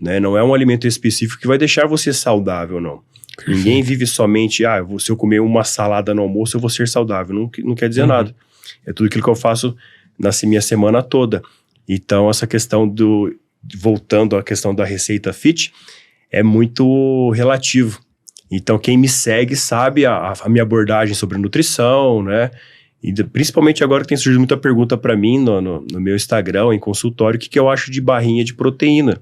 Speaker 2: Né? Não é um alimento específico que vai deixar você saudável, não. Ninguém vive somente, se eu comer uma salada no almoço, eu vou ser saudável. Não quer dizer nada. É tudo aquilo que eu faço na minha semana toda. Então, essa questão voltando à questão da receita fit, é muito relativo. Então, quem me segue sabe a minha abordagem sobre nutrição, né? E principalmente agora que tem surgido muita pergunta para mim no meu Instagram, em consultório, o que eu acho de barrinha de proteína.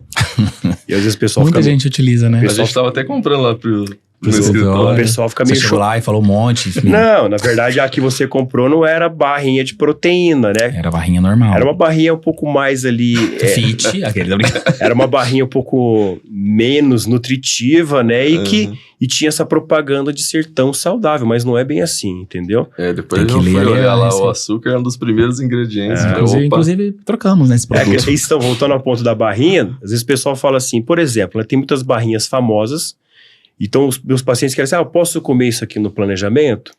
Speaker 2: E às vezes o pessoal
Speaker 3: Muita gente utiliza, né?
Speaker 1: A gente tava até comprando lá pro
Speaker 2: o pessoal fica meio...
Speaker 3: Você chegou lá e falou um monte. Enfim.
Speaker 2: Não, na verdade a que você comprou não era barrinha de proteína, né?
Speaker 3: Era barrinha normal.
Speaker 2: Era uma barrinha um pouco mais ali...
Speaker 3: fit, aquele da brincadeira.
Speaker 2: Era uma barrinha um pouco menos nutritiva, né? E tinha essa propaganda de ser tão saudável, mas não é bem assim, entendeu?
Speaker 1: Depois eu fui olhar lá, o açúcar é um dos primeiros ingredientes.
Speaker 3: Inclusive, trocamos nesse produto.
Speaker 2: Voltando ao ponto da barrinha, às vezes o pessoal fala assim, por exemplo, tem muitas barrinhas famosas, então os meus pacientes querem dizer, eu posso comer isso aqui no planejamento?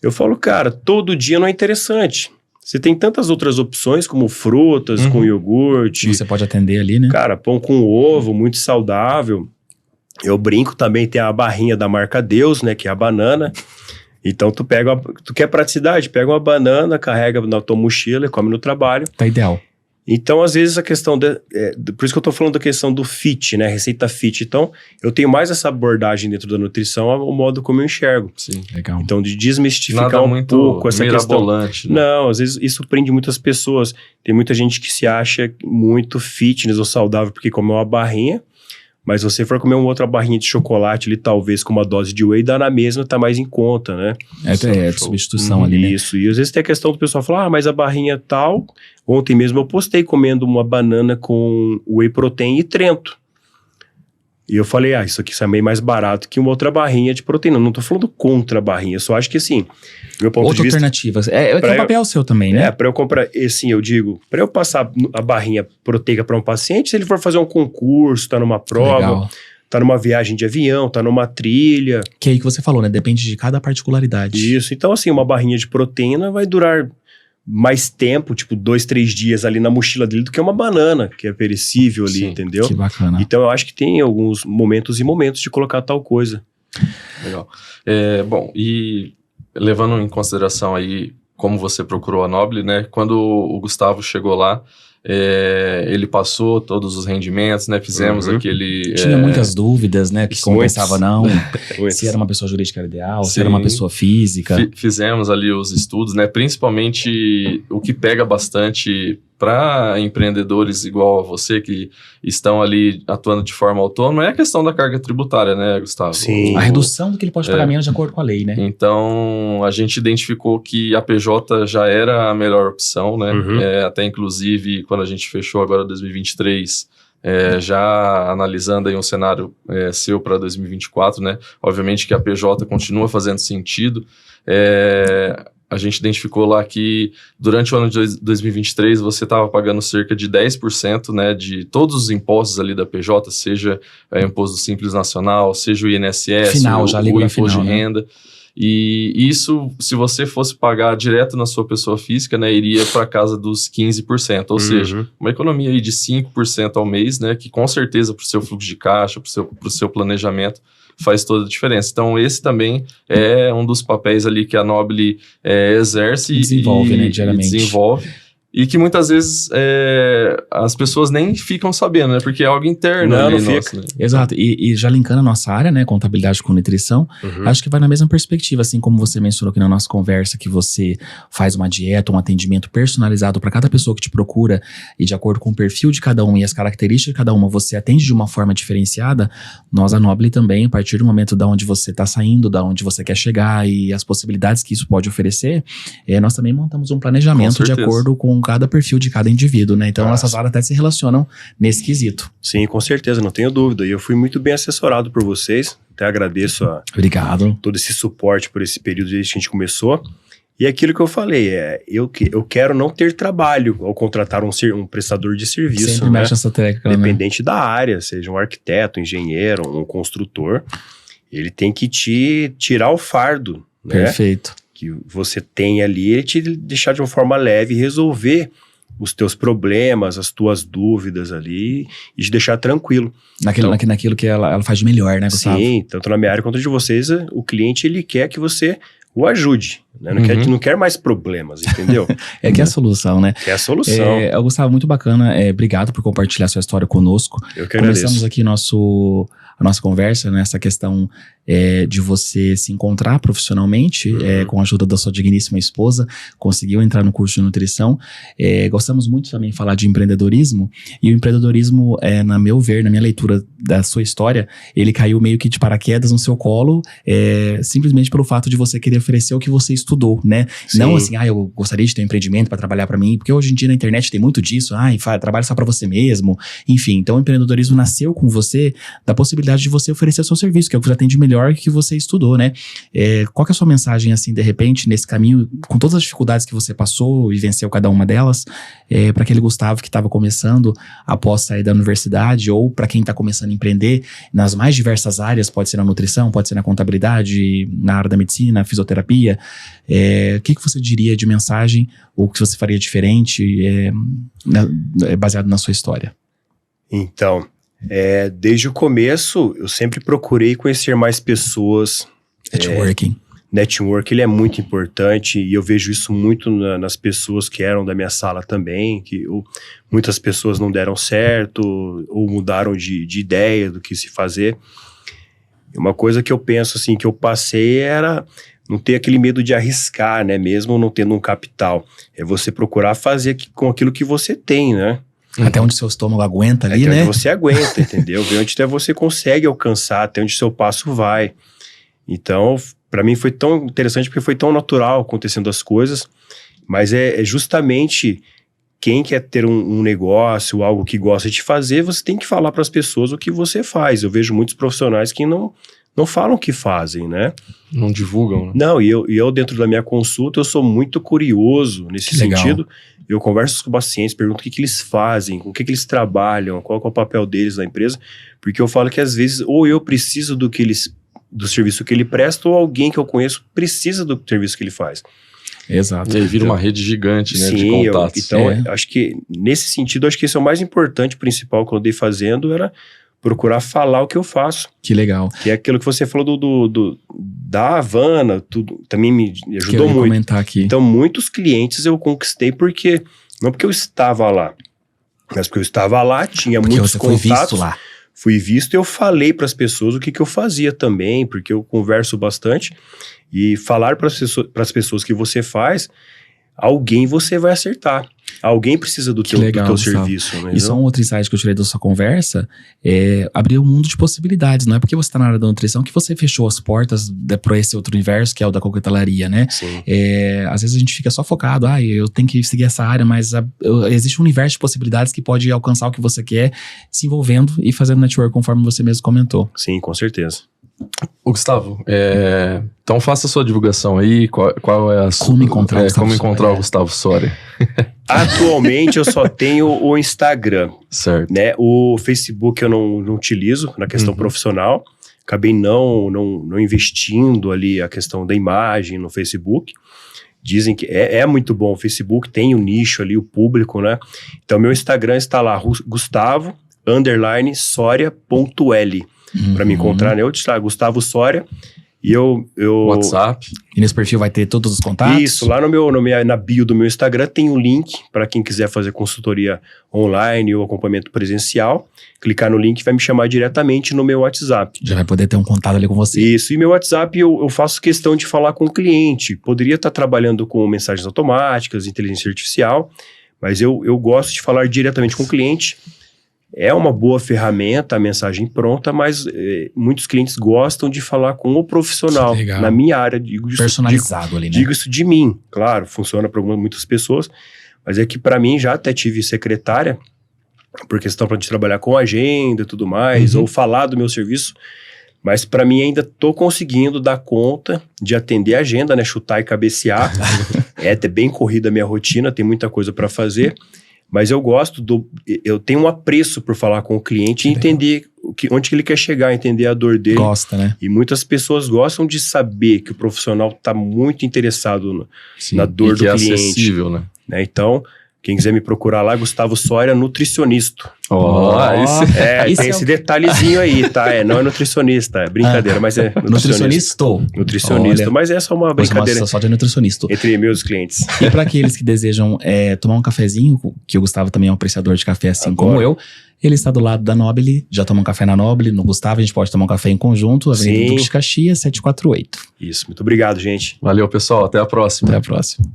Speaker 2: Eu falo, cara, todo dia não é interessante. Você tem tantas outras opções, como frutas, com iogurte.
Speaker 3: Você pode atender ali, né?
Speaker 2: Cara, pão com ovo, muito saudável. Eu brinco também, tem a barrinha da marca Deus, né, que é a banana. Então, tu quer praticidade, pega uma banana, carrega na tua mochila e come no trabalho.
Speaker 3: Tá ideal.
Speaker 2: Então, às vezes, a questão... por isso que eu tô falando da questão do fit, né? Receita fit. Então, eu tenho mais essa abordagem dentro da nutrição, o modo como eu enxergo.
Speaker 3: Sim, legal.
Speaker 2: Então, de desmistificar
Speaker 1: nada muito
Speaker 2: pouco essa questão.
Speaker 1: Né?
Speaker 2: Não, às vezes isso prende muitas pessoas. Tem muita gente que se acha muito fitness ou saudável porque come uma barrinha, mas se você for comer uma outra barrinha de chocolate ali, talvez com uma dose de whey, dá na mesma, tá mais em conta, né?
Speaker 3: É substituição ali, né?
Speaker 2: Isso, e às vezes tem a questão do pessoal falar, mas a barrinha tal... Ontem mesmo eu postei comendo uma banana com whey protein e Trento. E eu falei, isso aqui é meio mais barato que uma outra barrinha de proteína. Não tô falando contra a barrinha, só acho que assim, meu ponto de vista...
Speaker 3: Alternativas. É o papel seu também, né?
Speaker 2: Pra eu comprar, assim, eu digo, pra eu passar a barrinha proteica pra um paciente, se ele for fazer um concurso, tá numa prova...
Speaker 3: Legal.
Speaker 2: Tá numa viagem de avião, tá numa trilha...
Speaker 3: Que é aí que você falou, né? Depende de cada particularidade.
Speaker 2: Isso, então assim, uma barrinha de proteína vai durar... mais tempo, tipo 2, 3 dias ali na mochila dele do que uma banana, que é perecível ali, entendeu?
Speaker 3: Que bacana.
Speaker 2: Então eu acho que tem alguns momentos e momentos de colocar tal coisa.
Speaker 1: Legal. Bom, e levando em consideração aí como você procurou a Noble, né? Quando o Gustavo chegou lá, ele passou todos os rendimentos, né? Fizemos aquele...
Speaker 3: Tinha muitas dúvidas, né? Que compensava não.
Speaker 2: Muitos.
Speaker 3: Se era uma pessoa jurídica era ideal, se
Speaker 1: Sim.
Speaker 3: era uma pessoa física.
Speaker 1: Fizemos ali os estudos, né? Principalmente o que pega bastante para empreendedores igual a você, que estão ali atuando de forma autônoma, é a questão da carga tributária, né, Gustavo?
Speaker 2: Sim.
Speaker 3: A redução do que ele pode pagar menos de acordo com a lei, né?
Speaker 1: Então, a gente identificou que a PJ já era a melhor opção, né? Até inclusive, quando a gente fechou agora 2023, já analisando aí um cenário seu para 2024, né? Obviamente que a PJ continua fazendo sentido. A gente identificou lá que durante o ano de 2023 você estava pagando cerca de 10%, né, de todos os impostos ali da PJ, seja imposto simples nacional, seja o INSS,
Speaker 3: Final, já ligo
Speaker 1: o
Speaker 3: na
Speaker 1: imposto
Speaker 3: final,
Speaker 1: de renda. E isso, se você fosse pagar direto na sua pessoa física, né, iria para casa dos 15%, ou seja, uma economia aí de 5% ao mês, né, que com certeza para o seu fluxo de caixa, para o seu planejamento, faz toda a diferença. Então, esse também é um dos papéis ali que a Noble exerce
Speaker 3: Desenvolve, né, diariamente.
Speaker 1: E que muitas vezes as pessoas nem ficam sabendo, né? Porque é algo interno.
Speaker 2: Não
Speaker 1: ali
Speaker 2: fica.
Speaker 1: nosso, né?
Speaker 3: Exato, e já linkando a nossa área, né, contabilidade com nutrição, acho que vai na mesma perspectiva, assim como você mencionou aqui na nossa conversa, que você faz uma dieta, um atendimento personalizado para cada pessoa que te procura, e de acordo com o perfil de cada um e as características de cada uma, você atende de uma forma diferenciada. Nós, a Noble, também, a partir do momento da onde você está saindo, da onde você quer chegar e as possibilidades que isso pode oferecer, nós também montamos um planejamento de acordo com cada perfil de cada indivíduo, né? Então, essas áreas até se relacionam nesse quesito.
Speaker 2: Sim, com certeza, não tenho dúvida. E eu fui muito bem assessorado por vocês. Até agradeço
Speaker 3: Obrigado.
Speaker 2: todo esse suporte por esse período desde que a gente começou. E aquilo que eu falei, eu quero não ter trabalho ao contratar um prestador de serviço.
Speaker 3: Sempre mexe essa técnica,
Speaker 2: independente da área, seja um arquiteto, um engenheiro, um construtor, ele tem que te tirar o fardo, né?
Speaker 3: Perfeito.
Speaker 2: Que você tem ali, ele te deixar de uma forma leve e resolver os teus problemas, as tuas dúvidas ali e te deixar tranquilo.
Speaker 3: Naquilo que ela faz de melhor, né, Gustavo?
Speaker 2: Sim, tanto na minha área quanto de vocês, o cliente ele quer que você o ajude, né? Não quer mais problemas, entendeu?
Speaker 3: Que é a solução, né?
Speaker 2: É a solução.
Speaker 3: Gustavo, muito bacana, obrigado por compartilhar sua história conosco.
Speaker 2: Eu que agradeço.
Speaker 3: Começamos aqui a nossa conversa nessa questão de você se encontrar profissionalmente, com a ajuda da sua digníssima esposa, conseguiu entrar no curso de nutrição. Gostamos muito também de falar de empreendedorismo, e o empreendedorismo, na meu ver, na minha leitura da sua história, ele caiu meio que de paraquedas no seu colo, simplesmente pelo fato de você querer oferecer o que você estudou, né?
Speaker 2: Sim.
Speaker 3: Não assim, eu gostaria de ter um empreendimento para trabalhar para mim, porque hoje em dia na internet tem muito disso, trabalha só para você mesmo, enfim. Então o empreendedorismo nasceu com você da possibilidade de você oferecer o seu serviço, que é o que você atende melhor que você estudou, né? Qual que é a sua mensagem, assim, de repente, nesse caminho, com todas as dificuldades que você passou e venceu cada uma delas, para aquele Gustavo que estava começando após sair da universidade, ou para quem está começando a empreender nas mais diversas áreas, pode ser na nutrição, pode ser na contabilidade, na área da medicina, fisioterapia, o que você diria de mensagem, ou que você faria diferente, baseado na sua história?
Speaker 2: Então, desde o começo, eu sempre procurei conhecer mais pessoas.
Speaker 3: Networking.
Speaker 2: Network, ele é muito importante, e eu vejo isso muito nas pessoas que eram da minha sala também, que muitas pessoas não deram certo, ou mudaram de ideia do que se fazer. Uma coisa que eu penso, assim, que eu passei era não ter aquele medo de arriscar, né, mesmo não tendo um capital. É você procurar fazer com aquilo que você tem, né?
Speaker 3: Até onde seu estômago aguenta ali,
Speaker 2: até
Speaker 3: né?
Speaker 2: onde você aguenta, entendeu? Ver onde até você consegue alcançar, até onde seu passo vai. Então, para mim foi tão interessante porque foi tão natural acontecendo as coisas, mas é justamente quem quer ter um negócio, algo que gosta de fazer, você tem que falar para as pessoas o que você faz. Eu vejo muitos profissionais que não falam o que fazem, né?
Speaker 1: Não divulgam, né?
Speaker 2: Não, e eu dentro da minha consulta, eu sou muito curioso nesse sentido. Eu converso com os pacientes, pergunto o que eles fazem, com o que eles trabalham, qual é o papel deles na empresa, porque eu falo que às vezes ou eu preciso do serviço que ele presta, ou alguém que eu conheço precisa do serviço que ele faz.
Speaker 3: Exato.
Speaker 1: E aí vira uma rede gigante, né,
Speaker 2: Sim,
Speaker 1: de contatos.
Speaker 2: Acho que nesse sentido, acho que esse é o mais importante, principal que eu andei fazendo, era procurar falar o que eu faço.
Speaker 3: Que legal.
Speaker 2: Que é aquilo que você falou da Havana, tudo, também me
Speaker 3: Que eu
Speaker 2: ajudou
Speaker 3: ia
Speaker 2: muito.
Speaker 3: comentar aqui.
Speaker 2: Então, muitos clientes eu conquistei não porque eu estava lá, mas porque eu estava lá, tinha
Speaker 3: Porque
Speaker 2: muitos
Speaker 3: você foi
Speaker 2: contatos.
Speaker 3: visto lá.
Speaker 2: Fui visto e eu falei para as pessoas o que eu fazia também, porque eu converso bastante. E falar para as pessoas que você faz, alguém você vai acertar. Alguém precisa do
Speaker 3: Que
Speaker 2: teu
Speaker 3: legal, Gustavo.
Speaker 2: serviço. Né?
Speaker 3: E só um outro insight que eu tirei da sua conversa é abrir um mundo de possibilidades. Não é porque você está na área da nutrição que você fechou as portas para esse outro universo, que é o da coquetelaria, né?
Speaker 2: Sim.
Speaker 3: Às vezes a gente fica só focado, eu tenho que seguir essa área, mas existe um universo de possibilidades que pode alcançar o que você quer, se envolvendo e fazendo network, conforme você mesmo comentou.
Speaker 2: Sim, com certeza.
Speaker 1: Ô, Gustavo, então faça a sua divulgação aí, qual é a sua...
Speaker 3: Como encontrar o Gustavo
Speaker 1: como encontrar
Speaker 3: Soria.
Speaker 1: o Gustavo Soria.
Speaker 2: Atualmente eu só tenho o Instagram,
Speaker 1: Certo.
Speaker 2: né? O Facebook eu não utilizo na questão profissional. Acabei não investindo ali a questão da imagem no Facebook. Dizem que é muito bom. O Facebook tem o nicho ali, o público, né? Então meu Instagram está lá, Gustavo_Soria.l. Para me encontrar, né? Eu disse lá, Gustavo Soria. E eu
Speaker 1: WhatsApp.
Speaker 3: E nesse perfil vai ter todos os contatos?
Speaker 2: Isso, lá na bio do meu Instagram tem um link para quem quiser fazer consultoria online ou acompanhamento presencial. Clicar no link vai me chamar diretamente no meu WhatsApp.
Speaker 3: Já vai poder ter um contato ali com você.
Speaker 2: Isso, e meu WhatsApp eu faço questão de falar com o cliente. Poderia estar trabalhando com mensagens automáticas, inteligência artificial, mas eu gosto de falar diretamente com o cliente. É uma boa ferramenta, a mensagem pronta, mas muitos clientes gostam de falar com o profissional.
Speaker 3: Que legal.
Speaker 2: Na minha área,
Speaker 3: Personalizado ali, né?
Speaker 2: digo isso de mim, claro, funciona para muitas pessoas, mas é que para mim já até tive secretária, por questão de trabalhar com agenda e tudo mais, ou falar do meu serviço, mas para mim ainda tô conseguindo dar conta de atender a agenda, né, chutar e cabecear. É até bem corrida a minha rotina, tem muita coisa para fazer. Mas eu eu tenho um apreço por falar com o cliente e entender onde que ele quer chegar, entender a dor dele.
Speaker 3: Gosta, né?
Speaker 2: E muitas pessoas gostam de saber que o profissional está muito interessado na dor
Speaker 1: e que
Speaker 2: do
Speaker 1: é
Speaker 2: cliente.
Speaker 1: acessível, né?
Speaker 2: Então, quem quiser me procurar lá, Gustavo Soria, nutricionista.
Speaker 3: Esse
Speaker 2: Tem esse detalhezinho aí, tá? Não é nutricionista, é brincadeira, mas é nutricionista. Nutricionista,
Speaker 3: Olha,
Speaker 2: mas essa é uma brincadeira
Speaker 3: só de nutricionista.
Speaker 2: entre meus clientes.
Speaker 3: E para aqueles que desejam tomar um cafezinho, que o Gustavo também é um apreciador de café, assim como eu, ele está do lado da Nobile, já tomou um café na Nobile, no Gustavo a gente pode tomar um café em conjunto, Avenida Duque de Caxias, 748.
Speaker 2: Isso, muito obrigado, gente.
Speaker 1: Valeu, pessoal. Até a próxima.
Speaker 3: Até a próxima.